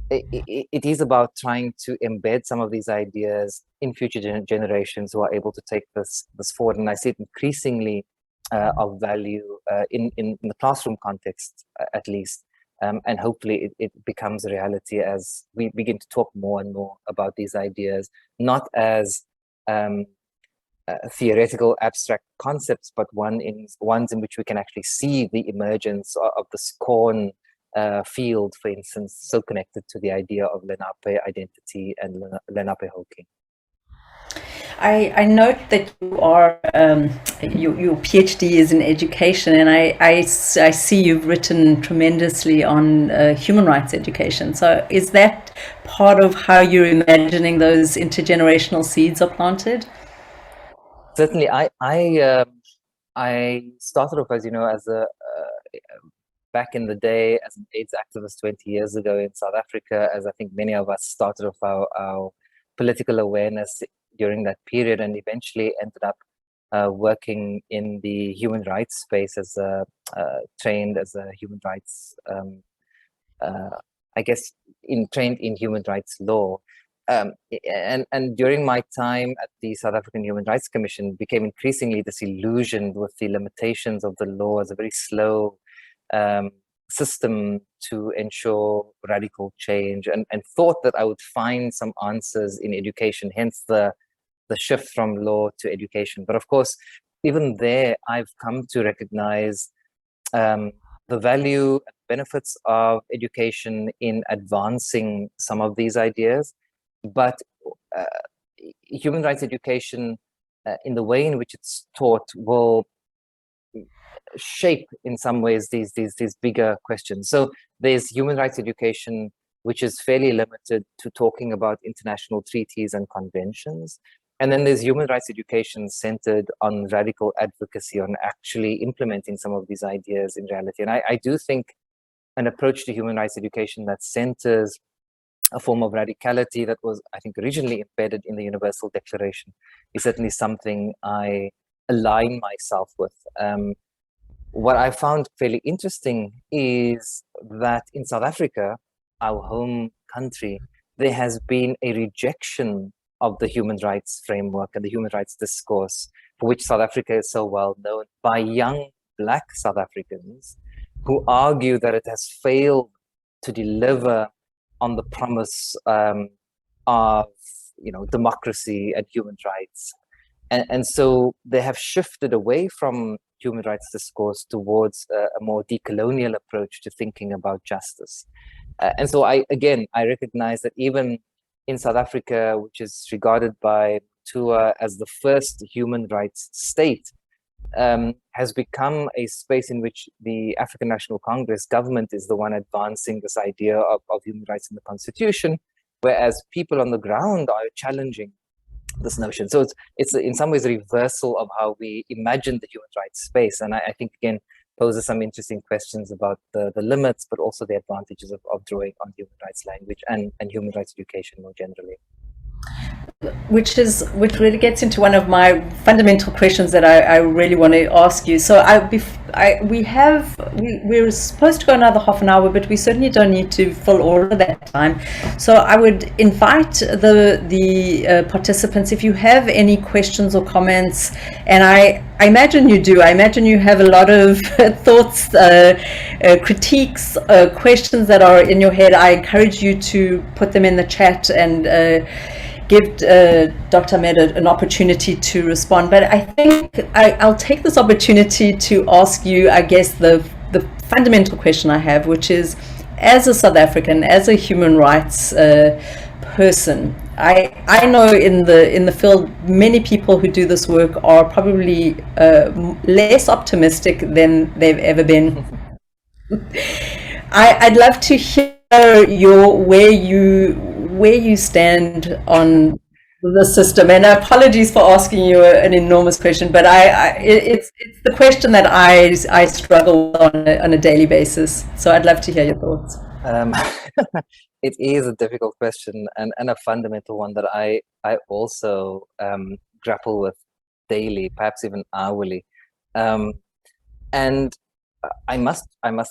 it is about trying to embed some of these ideas in future generations who are able to take this forward. And I see it increasingly of value in the classroom context, at least. And hopefully it becomes a reality as we begin to talk more and more about these ideas, not as theoretical abstract concepts, but ones in which we can actually see the emergence of the scorn field, for instance, so connected to the idea of Lenape identity and Lenape hulking. I note that you are your Ph.D. is in education, and I see you've written tremendously on human rights education. So is that part of how you're imagining those intergenerational seeds are planted? Certainly, I started off, as you know, as a back in the day as an AIDS activist 20 years ago in South Africa, as I think many of us started off our political awareness during that period, and eventually ended up working in the human rights space as trained as a human rights, I guess, trained in human rights law. And during my time at the South African Human Rights Commission, became increasingly disillusioned with the limitations of the law as a very slow system to ensure radical change, and thought that I would find some answers in education, hence the shift from law to education. But of course, even there, I've come to recognize the value and benefits of education in advancing some of these ideas. But human rights education, in the way in which it's taught, will shape in some ways these bigger questions. So there's human rights education, which is fairly limited to talking about international treaties and conventions. And then there's human rights education centered on radical advocacy, on actually implementing some of these ideas in reality. And I do think an approach to human rights education that centers a form of radicality that was, I think, originally embedded in the Universal Declaration is certainly something I align myself with. What I found fairly interesting is that in South Africa, our home country, there has been a rejection of the human rights framework and the human rights discourse, for which South Africa is so well known, by young Black South Africans who argue that it has failed to deliver on the promise of, democracy and human rights. And so they have shifted away from human rights discourse towards a more decolonial approach to thinking about justice. And so I recognize that even in South Africa, which is regarded by Tua as the first human rights state, has become a space in which the African National Congress government is the one advancing this idea of human rights in the constitution, whereas people on the ground are challenging this notion. So it's in some ways a reversal of how we imagine the human rights space. And I think, again, poses some interesting questions about the limits, but also the advantages of drawing on human rights language and human rights education more generally. Which really gets into one of my fundamental questions that I really want to ask you. So we're supposed to go another half an hour, but we certainly don't need to fill all of that time. So I would invite the participants, if you have any questions or comments, and I imagine you do. I imagine you have a lot of thoughts, critiques, questions that are in your head. I encourage you to put them in the chat and give Dr. Ahmed an opportunity to respond. But I think I'll take this opportunity to ask you, I guess, the fundamental question I have, which is, as a South African, as a human rights person, I know in the field, many people who do this work are probably less optimistic than they've ever been. I'd love to hear where you stand on the system, and apologies for asking you an enormous question, but it's the question that I struggle on a daily basis. So I'd love to hear your thoughts. It is a difficult question and a fundamental one that I also grapple with daily, perhaps even hourly. And I must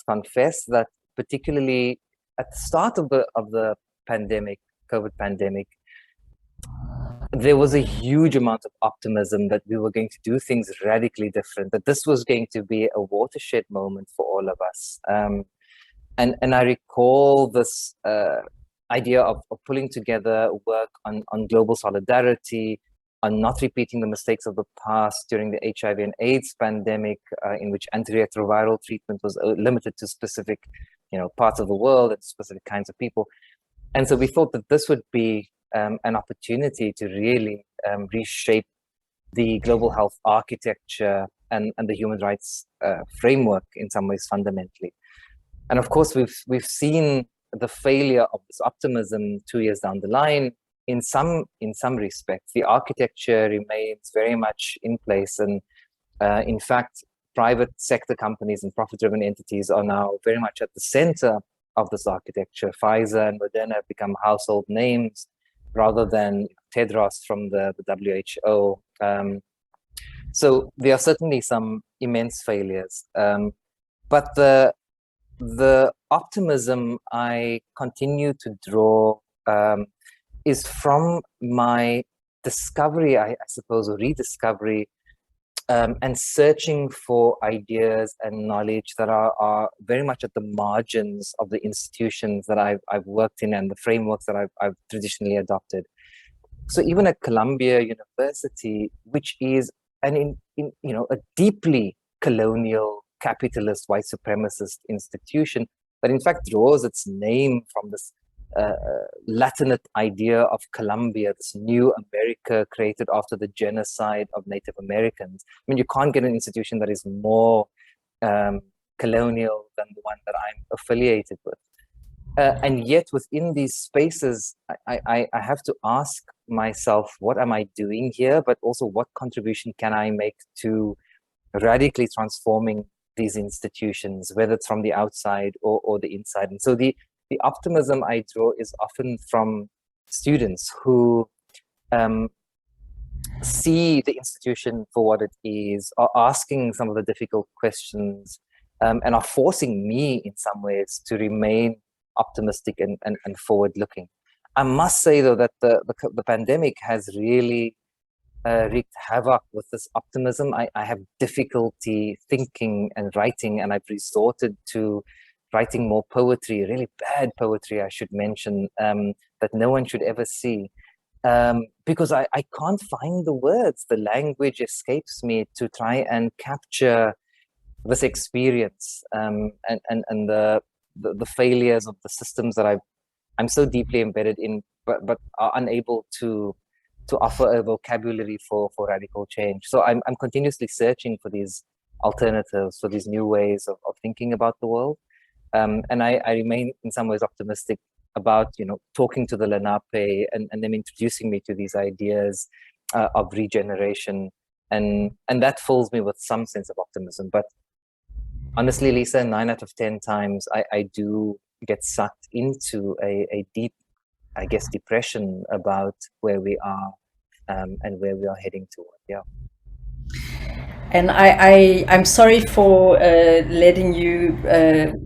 confess that particularly at the start of the pandemic, COVID pandemic, there was a huge amount of optimism that we were going to do things radically different, that this was going to be a watershed moment for all of us. And I recall this idea of pulling together work on global solidarity, on not repeating the mistakes of the past during the HIV and AIDS pandemic, in which antiretroviral treatment was limited to specific, parts of the world and specific kinds of people. And so we thought that this would be an opportunity to really reshape the global health architecture and the human rights framework in some ways fundamentally. And of course, we've seen the failure of this optimism 2 years down the line. In some respects, the architecture remains very much in place, and in fact, private sector companies and profit-driven entities are now very much at the center of this architecture. Pfizer and Moderna have become household names rather than Tedros from the WHO. So there are certainly some immense failures, but the optimism I continue to draw is from my discovery, I suppose, or rediscovery, and searching for ideas and knowledge that are very much at the margins of the institutions that I've worked in and the frameworks that I've traditionally adopted. So even at Columbia University, which is a deeply colonial, capitalist, white supremacist institution that in fact draws its name from this Latinate idea of Columbia, this new America created after the genocide of Native Americans. I mean, you can't get an institution that is more colonial than the one that I'm affiliated with. And yet within these spaces, I have to ask myself, what am I doing here? But also, what contribution can I make to radically transforming these institutions, whether it's from the outside or the inside? And so the optimism I draw is often from students who see the institution for what it is, are asking some of the difficult questions, and are forcing me in some ways to remain optimistic and forward-looking. I must say, though, that the pandemic has really wreaked havoc with this optimism. I have difficulty thinking and writing, and I've resorted to writing more poetry, really bad poetry, I should mention, that no one should ever see, because I can't find the words. The language escapes me to try and capture this experience, and the failures of the systems that I'm so deeply embedded in, but are unable to offer a vocabulary for radical change. So I'm continuously searching for these alternatives, for these new ways of thinking about the world. And I remain in some ways optimistic about, talking to the Lenape and them introducing me to these ideas of regeneration. And that fills me with some sense of optimism. But honestly, Lisa, 9 out of 10 times, I do get sucked into a deep, I guess, depression about where we are and where we are heading toward. Yeah. And I'm sorry for letting you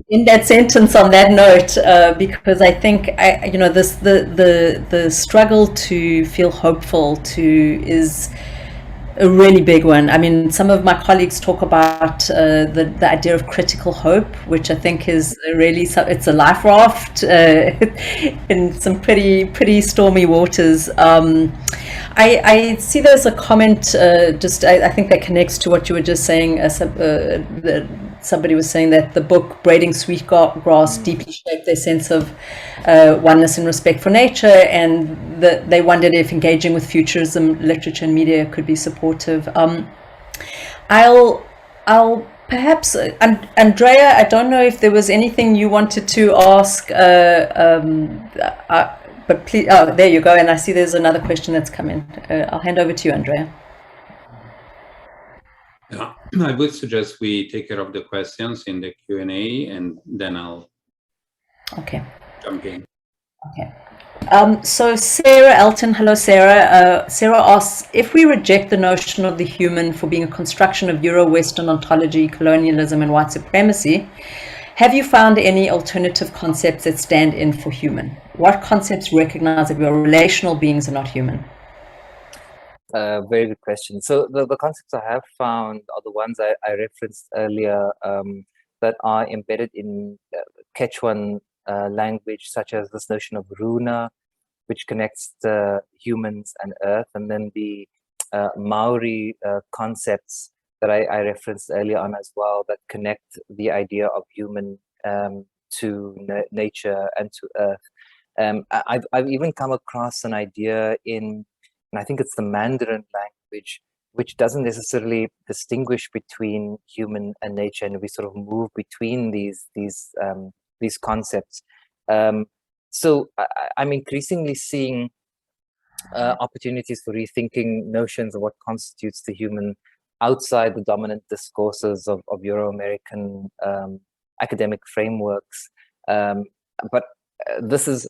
in that sentence on that note, because I think the struggle to feel hopeful is a really big one. I mean, some of my colleagues talk about the idea of critical hope, which I think is really it's a life raft in some pretty stormy waters. I see there's a comment, I think that connects to what you were just saying. Somebody was saying that the book Braiding Sweetgrass deeply shaped their sense of oneness and respect for nature, and they wondered if engaging with futurism literature and media could be supportive. I'll perhaps, Andrea, I don't know if there was anything you wanted to ask, but please, there you go. And I see there's another question that's come in. I'll hand over to you, Andrea. Yeah, I would suggest we take care of the questions in the Q&A, and then I'll Okay. jump in. Okay. So Sarah Elton, hello Sarah. Sarah asks, if we reject the notion of the human for being a construction of Euro-Western ontology, colonialism and white supremacy, have you found any alternative concepts that stand in for human? What concepts recognize that we are relational beings and not human? Very good question. So the concepts I have found are the ones I referenced earlier that are embedded in Quechuan language, such as this notion of runa, which connects the humans and earth, and then the Maori concepts that I referenced earlier on as well, that connect the idea of human to nature and to earth. I've even come across an idea and I think it's the Mandarin language, which doesn't necessarily distinguish between human and nature, and we sort of move between these concepts. So I'm increasingly seeing opportunities for rethinking notions of what constitutes the human outside the dominant discourses of Euro-American academic frameworks. But this is,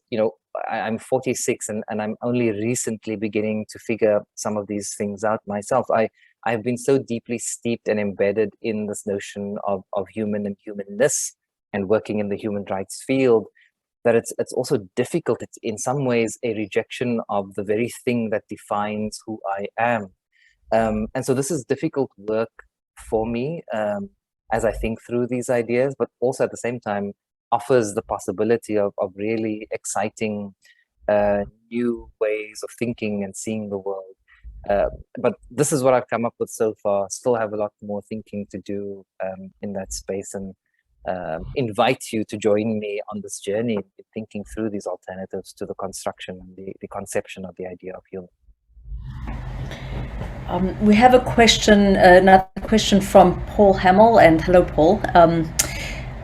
I'm 46 and I'm only recently beginning to figure some of these things out myself. I've been so deeply steeped and embedded in this notion of human and humanness and working in the human rights field that it's also difficult. It's in some ways a rejection of the very thing that defines who I am. And so this is difficult work for me as I think through these ideas, but also at the same time offers the possibility of really exciting new ways of thinking and seeing the world. But this is what I've come up with so far. Still have a lot more thinking to do in that space, and invite you to join me on this journey in thinking through these alternatives to the construction and the conception of the idea of human. We have a question, another question from Paul Hamill, and hello, Paul.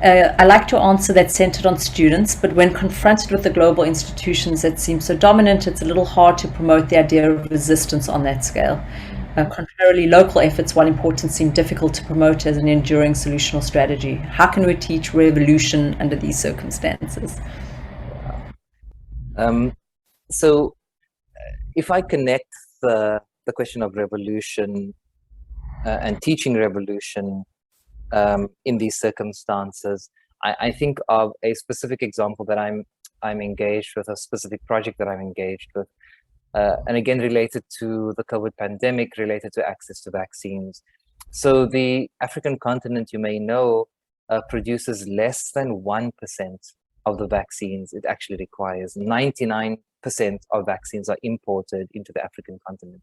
I like to answer that's centered on students, but when confronted with the global institutions that seem so dominant, it's a little hard to promote the idea of resistance on that scale. Contrarily, local efforts, while important, seem difficult to promote as an enduring solutional strategy. How can we teach revolution under these circumstances? So if I connect the question of revolution and teaching revolution in these circumstances, I think of a specific example that I'm engaged with, a specific project that I'm engaged with, and again related to the COVID pandemic, related to access to vaccines. So the African continent, you may know, produces less than 1% of the vaccines it actually requires. 99% of vaccines are imported into the African continent.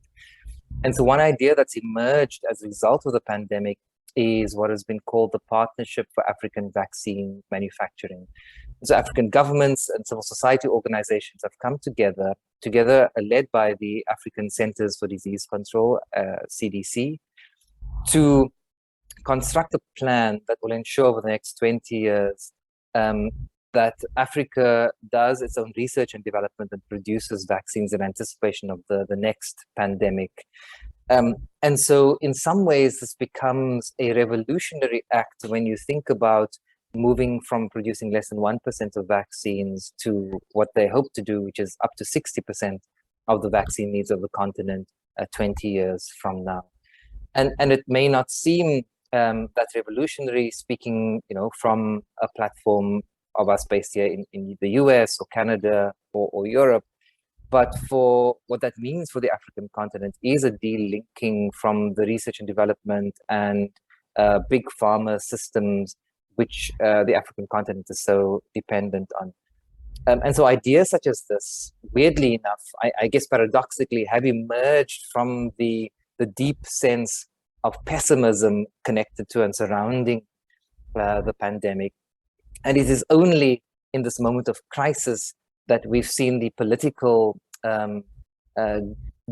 And so one idea that's emerged as a result of the pandemic is what has been called the Partnership for African Vaccine Manufacturing. So African governments and civil society organizations have come together led by the African Centers for Disease Control, CDC, to construct a plan that will ensure over the next 20 years that Africa does its own research and development and produces vaccines in anticipation of the next pandemic. And so in some ways, this becomes a revolutionary act when you think about moving from producing less than 1% of vaccines to what they hope to do, which is up to 60% of the vaccine needs of the continent 20 years from now. And it may not seem that revolutionary, speaking, from a platform of us based here in the US or Canada or Europe. But for what that means for the African continent is a delinking from the research and development and big pharma systems, which the African continent is so dependent on. And so ideas such as this, weirdly enough, I guess paradoxically, have emerged from the deep sense of pessimism connected to and surrounding the pandemic. And it is only in this moment of crisis that we've seen the political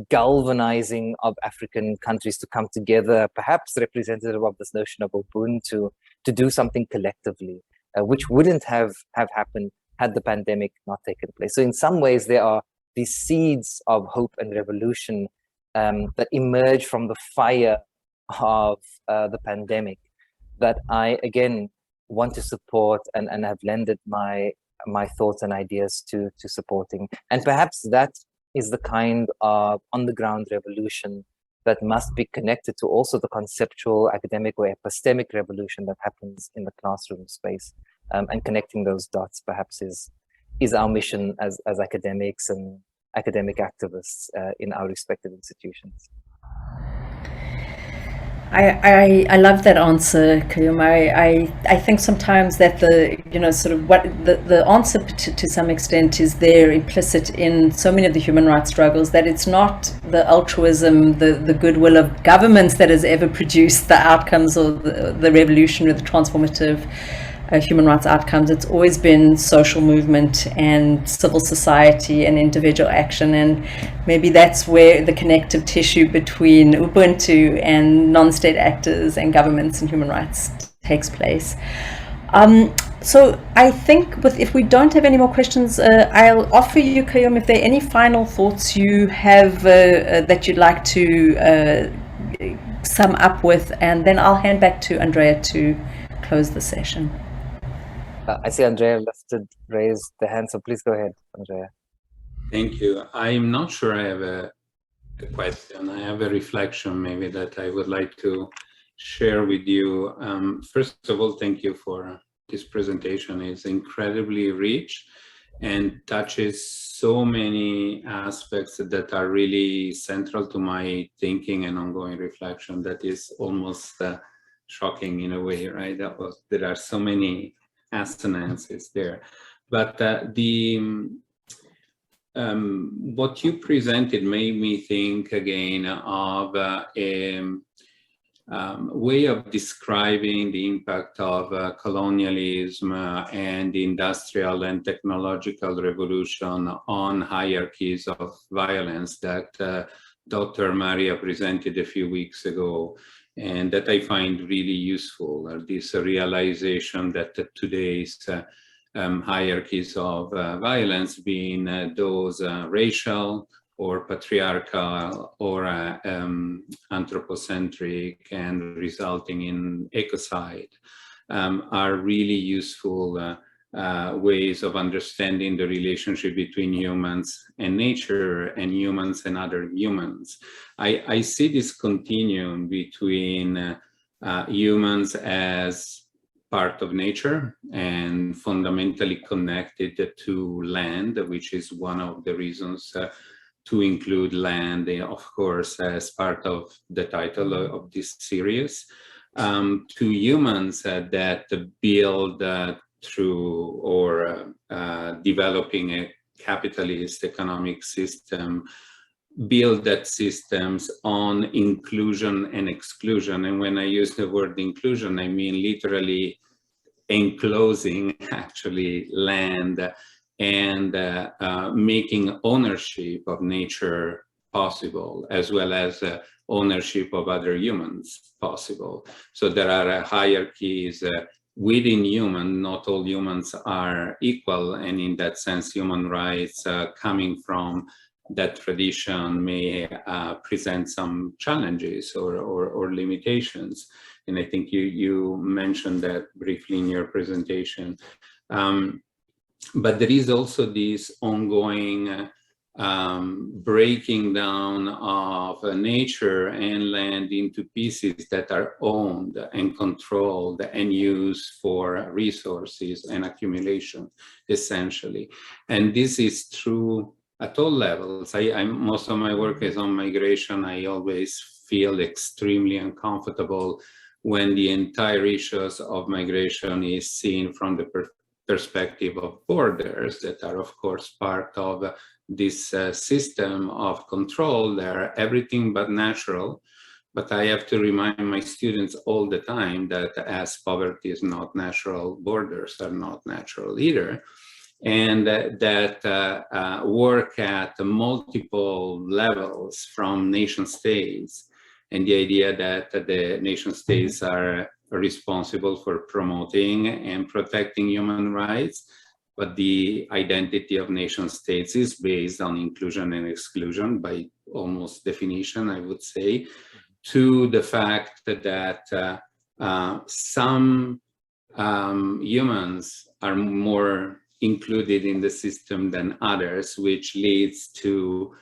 galvanizing of African countries to come together, perhaps representative of this notion of Ubuntu, to do something collectively, which wouldn't have happened had the pandemic not taken place. So in some ways, there are these seeds of hope and revolution that emerge from the fire of the pandemic that I, again, want to support and have lended my my thoughts and ideas to supporting. And perhaps that is the kind of on-the-ground revolution that must be connected to also the conceptual, academic, or epistemic revolution that happens in the classroom space. And connecting those dots perhaps is our mission as academics and academic activists in our respective institutions. I love that answer, Kayum. I think sometimes that the answer to some extent is there implicit in so many of the human rights struggles, that it's not the altruism, the goodwill of governments that has ever produced the outcomes or the revolutionary, the transformative human rights outcomes. It's always been social movement and civil society and individual action, and maybe that's where the connective tissue between Ubuntu and non-state actors and governments and human rights takes place. So I think if we don't have any more questions, I'll offer you, Kayum, if there are any final thoughts you have that you'd like to sum up with, and then I'll hand back to Andrea to close the session. I see Andrea raised the hand, so please go ahead, Andrea. Thank you. I'm not sure I have a question. I have a reflection maybe that I would like to share with you. First of all, thank you for this presentation. It's incredibly rich and touches so many aspects that are really central to my thinking and ongoing reflection. That is almost shocking in a way, right? There are so many assonances there, but what you presented made me think again of a way of describing the impact of colonialism and the industrial and technological revolution on hierarchies of violence that Dr. Maria presented a few weeks ago, and that I find really useful, this realization that today's hierarchies of violence, being those racial or patriarchal or anthropocentric and resulting in ecocide, are really useful ways of understanding the relationship between humans and nature and humans and other humans. I see this continuum between humans as part of nature and fundamentally connected to land, which is one of the reasons to include land, of course, as part of the title of this series, to humans that build through or developing a capitalist economic system, build that systems on inclusion and exclusion. And when I use the word inclusion, I mean literally enclosing actually land and making ownership of nature possible, as well as ownership of other humans possible. So there are hierarchies within human. Not all humans are equal, and in that sense, human rights coming from that tradition may present some challenges or limitations. And I think you mentioned that briefly in your presentation. But there is also this ongoing breaking down of nature and land into pieces that are owned and controlled and used for resources and accumulation, essentially. And this is true at all levels. Most of my work is on migration. I always feel extremely uncomfortable when the entire issues of migration is seen from the perspective of borders that are, of course, part of this system of control. They're everything but natural. But I have to remind my students all the time that as poverty is not natural, borders are not natural either. And that work at multiple levels from nation states, and the idea that the nation states are responsible for promoting and protecting human rights, but the identity of nation states is based on inclusion and exclusion by almost definition, I would say, to the fact that some humans are more included in the system than others, which leads to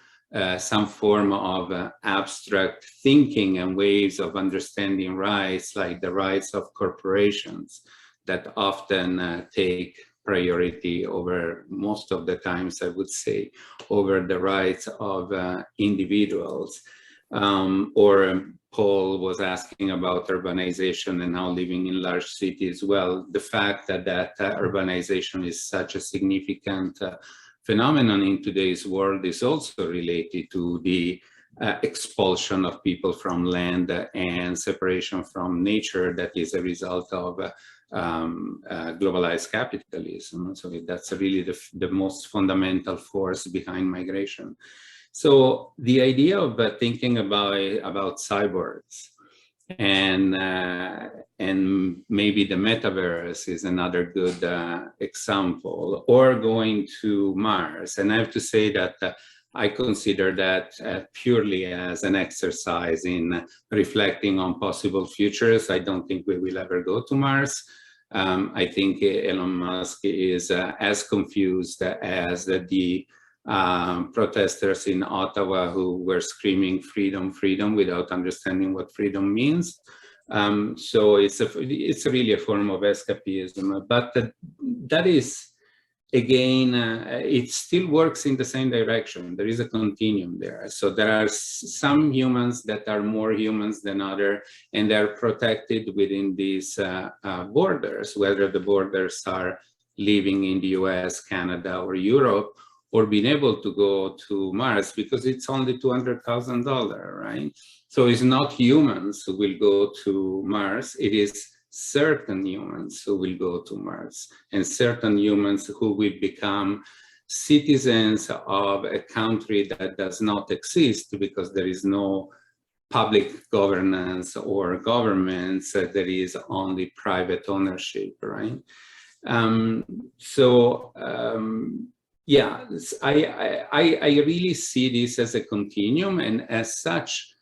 some form of abstract thinking and ways of understanding rights, like the rights of corporations that often take priority over, most of the times, I would say, over the rights of individuals. Or Paul was asking about urbanization and now living in large cities. Well, the fact that urbanization is such a significant phenomenon in today's world is also related to the expulsion of people from land and separation from nature that is a result of globalized capitalism. So that's really the most fundamental force behind migration. So the idea of thinking about cyborgs and maybe the metaverse is another good example, or going to Mars. And I have to say that I consider that purely as an exercise in reflecting on possible futures. I don't think we will ever go to Mars. I think Elon Musk is as confused as the protesters in Ottawa who were screaming freedom, freedom without understanding what freedom means. So it's really a form of escapism, but that is, again, it still works in the same direction. There is a continuum there. So there are some humans that are more humans than others, and they're protected within these borders, whether the borders are living in the US, Canada, or Europe, or being able to go to Mars, because it's only $200,000, right? So it's not humans who will go to Mars, it is certain humans who will go to Mars, and certain humans who will become citizens of a country that does not exist because there is no public governance or governments, there is only private ownership, right? Yeah, I really see this as a continuum, and as such,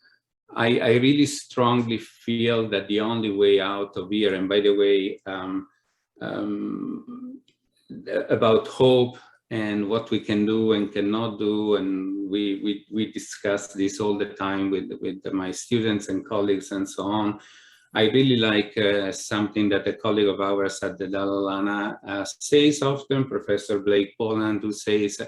I really strongly feel that the only way out of here, and by the way, about hope and what we can do and cannot do, and we discuss this all the time with my students and colleagues and so on. I really like something that a colleague of ours at the Dalai Lama says often, Professor Blake Poland, who says,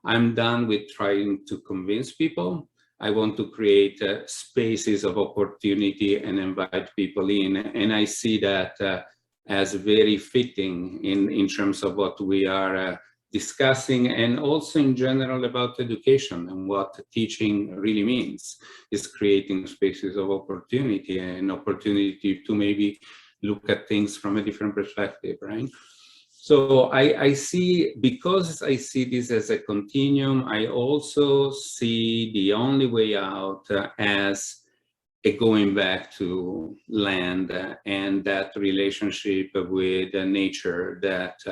I'm done with trying to convince people. I want to create spaces of opportunity and invite people in. And I see that as very fitting in terms of what we are discussing, and also in general about education and what teaching really means, is creating spaces of opportunity and opportunity to maybe look at things from a different perspective, right? So I see, because I see this as a continuum, I also see the only way out as a going back to land and that relationship with nature that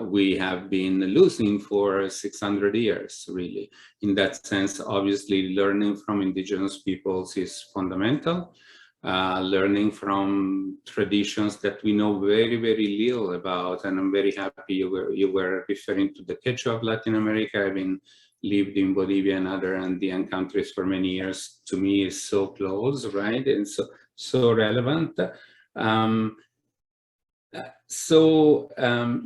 we have been losing for 600 years, really. In that sense, obviously, learning from indigenous peoples is fundamental. Learning from traditions that we know very, very little about, and I'm very happy you were referring to the Quechua of Latin America. I've been lived in Bolivia and other Andean countries for many years. To me, is so close, right, and so relevant.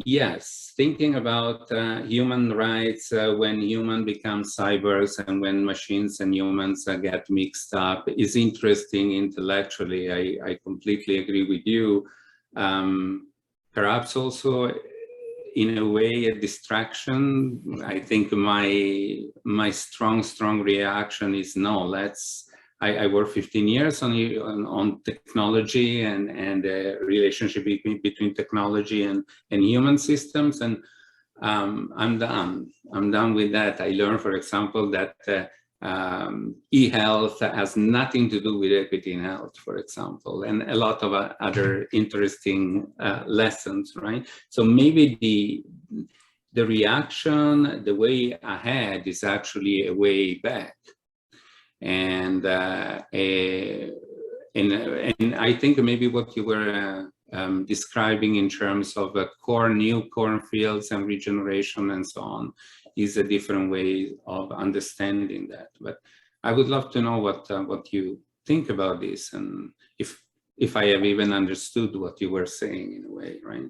Yes, thinking about human rights when human becomes cyborgs and when machines and humans get mixed up is interesting intellectually. I completely agree with you. Perhaps also, in a way, a distraction. I think my strong reaction is no. I worked 15 years on technology and the relationship between technology and human systems, and I'm done. I'm done with that. I learned, for example, that e-health has nothing to do with equity in health, for example, and a lot of other interesting lessons, right? So maybe the reaction, the way ahead is actually a way back. And I think maybe what you were describing in terms of new cornfields and regeneration and so on is a different way of understanding that. But I would love to know what you think about this, and if I have even understood what you were saying in a way, right?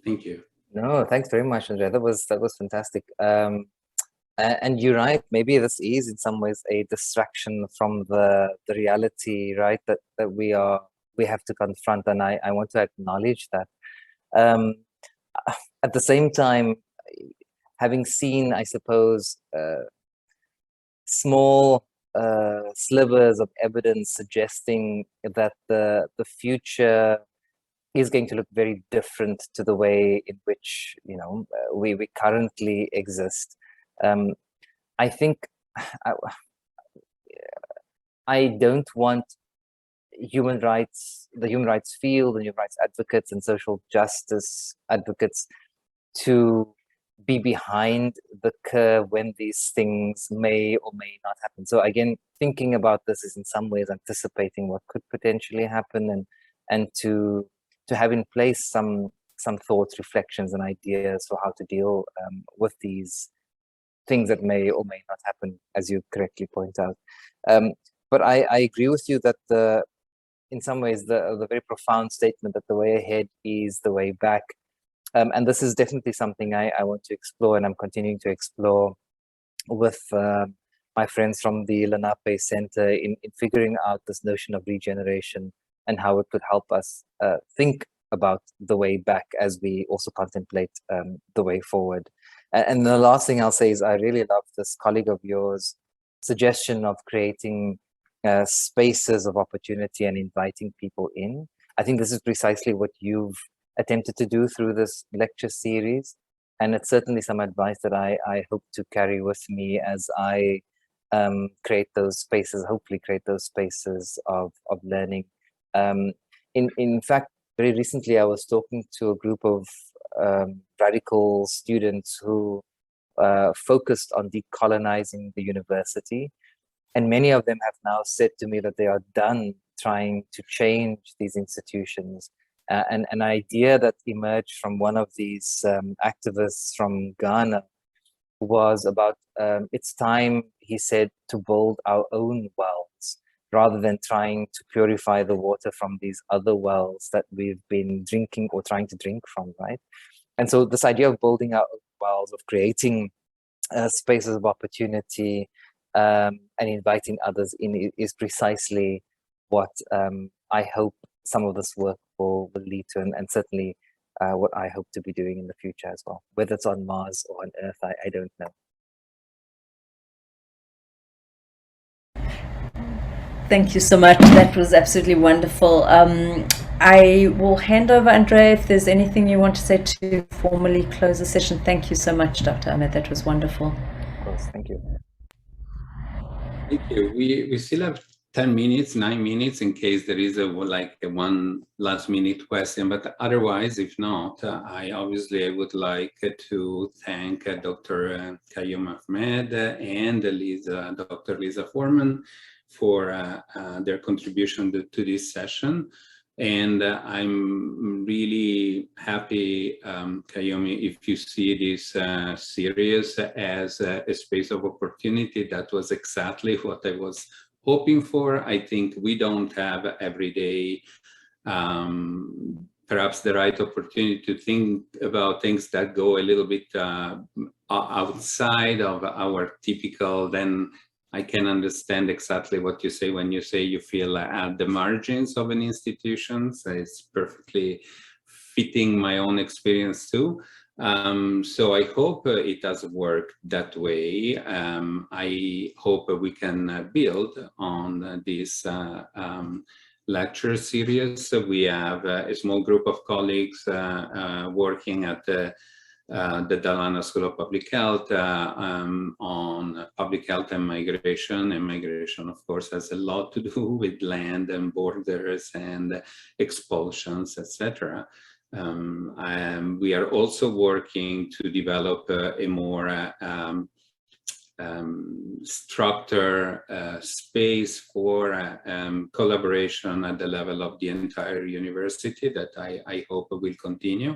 Thank you. No, thanks very much, Andrea. That was fantastic. And you're right. Maybe this is in some ways a distraction from the reality, right? That we have to confront, and I want to acknowledge that. At the same time, having seen, I suppose, small slivers of evidence suggesting that the future is going to look very different to the way in which we currently exist. I think I don't want the human rights field and human rights advocates and social justice advocates to be behind the curve when these things may or may not happen. So again, thinking about this is in some ways anticipating what could potentially happen, and to have in place some thoughts, reflections, and ideas for how to deal with these things that may or may not happen, as you correctly point out. But I agree with you that in some ways the very profound statement that the way ahead is the way back. And this is definitely something I want to explore, and I'm continuing to explore with my friends from the Lenape Center in figuring out this notion of regeneration and how it could help us think about the way back as we also contemplate the way forward. And the last thing I'll say is I really love this colleague of yours suggestion of creating spaces of opportunity and inviting people in. I think this is precisely what you've attempted to do through this lecture series. And it's certainly some advice that I hope to carry with me as I create those spaces, hopefully create those spaces of learning. In fact, very recently I was talking to a group of radical students who focused on decolonizing the university. And many of them have now said to me that they are done trying to change these institutions. And an idea that emerged from one of these activists from Ghana was about it's time, he said, to build our own wells rather than trying to purify the water from these other wells that we've been drinking or trying to drink from, right? And so this idea of building our own wells, of creating spaces of opportunity and inviting others in is precisely what I hope some of this work will lead to, and certainly what I hope to be doing in the future as well. Whether it's on Mars or on Earth, I don't know. Thank you so much. That was absolutely wonderful. I will hand over, Andrea, if there's anything you want to say to formally close the session. Thank you so much, Dr. Ahmed. That was wonderful. Of course, thank you. Thank you. We still have 10 minutes, 9 minutes in case there is a one last minute question, but otherwise, if not, I obviously would like to thank Dr. Kayum Ahmed and Dr. Lisa Foreman for their contribution to this session. And I'm really happy, Kayum, if you see this series as a space of opportunity. That was exactly what I was hoping for. I think we don't have every day perhaps the right opportunity to think about things that go a little bit outside of our typical. Then I can understand exactly what you say when you say you feel at the margins of an institution. So it's perfectly fitting my own experience too. So I hope it does work that way. I hope we can build on this lecture series. We have a small group of colleagues working at the Dalana School of Public Health on public health and migration. And migration, of course, has a lot to do with land and borders and expulsions, etc. We are also working to develop a more structure space for collaboration at the level of the entire university that I hope will continue.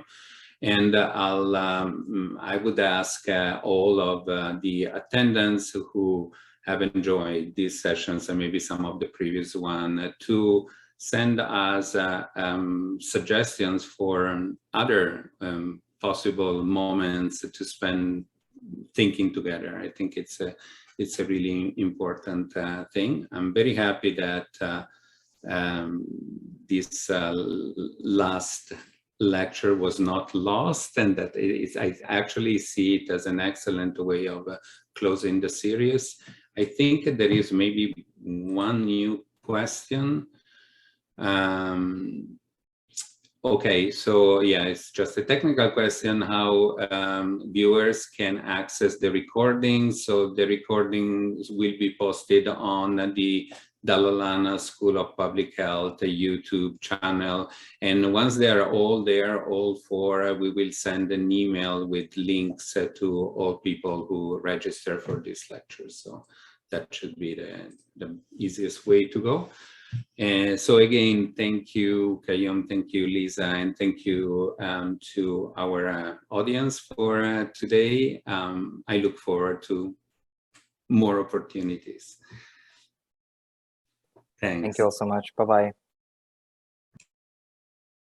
And I would ask all of the attendants who have enjoyed these sessions and maybe some of the previous one to send us suggestions for other possible moments to spend thinking together. I think it's a really important thing. I'm very happy that this last lecture was not lost, and that I actually see it as an excellent way of closing the series. I think there is maybe one new question. Okay, so yeah, it's just a technical question, how viewers can access the recordings. So the recordings will be posted on the Dalla Lana School of Public Health YouTube channel. And once they are all there, all four, we will send an email with links to all people who register for this lecture. So that should be the easiest way to go. And so again, thank you, Kayum, thank you, Lisa, and thank you to our audience for today. I look forward to more opportunities. Thanks. Thank you all so much. Bye-bye.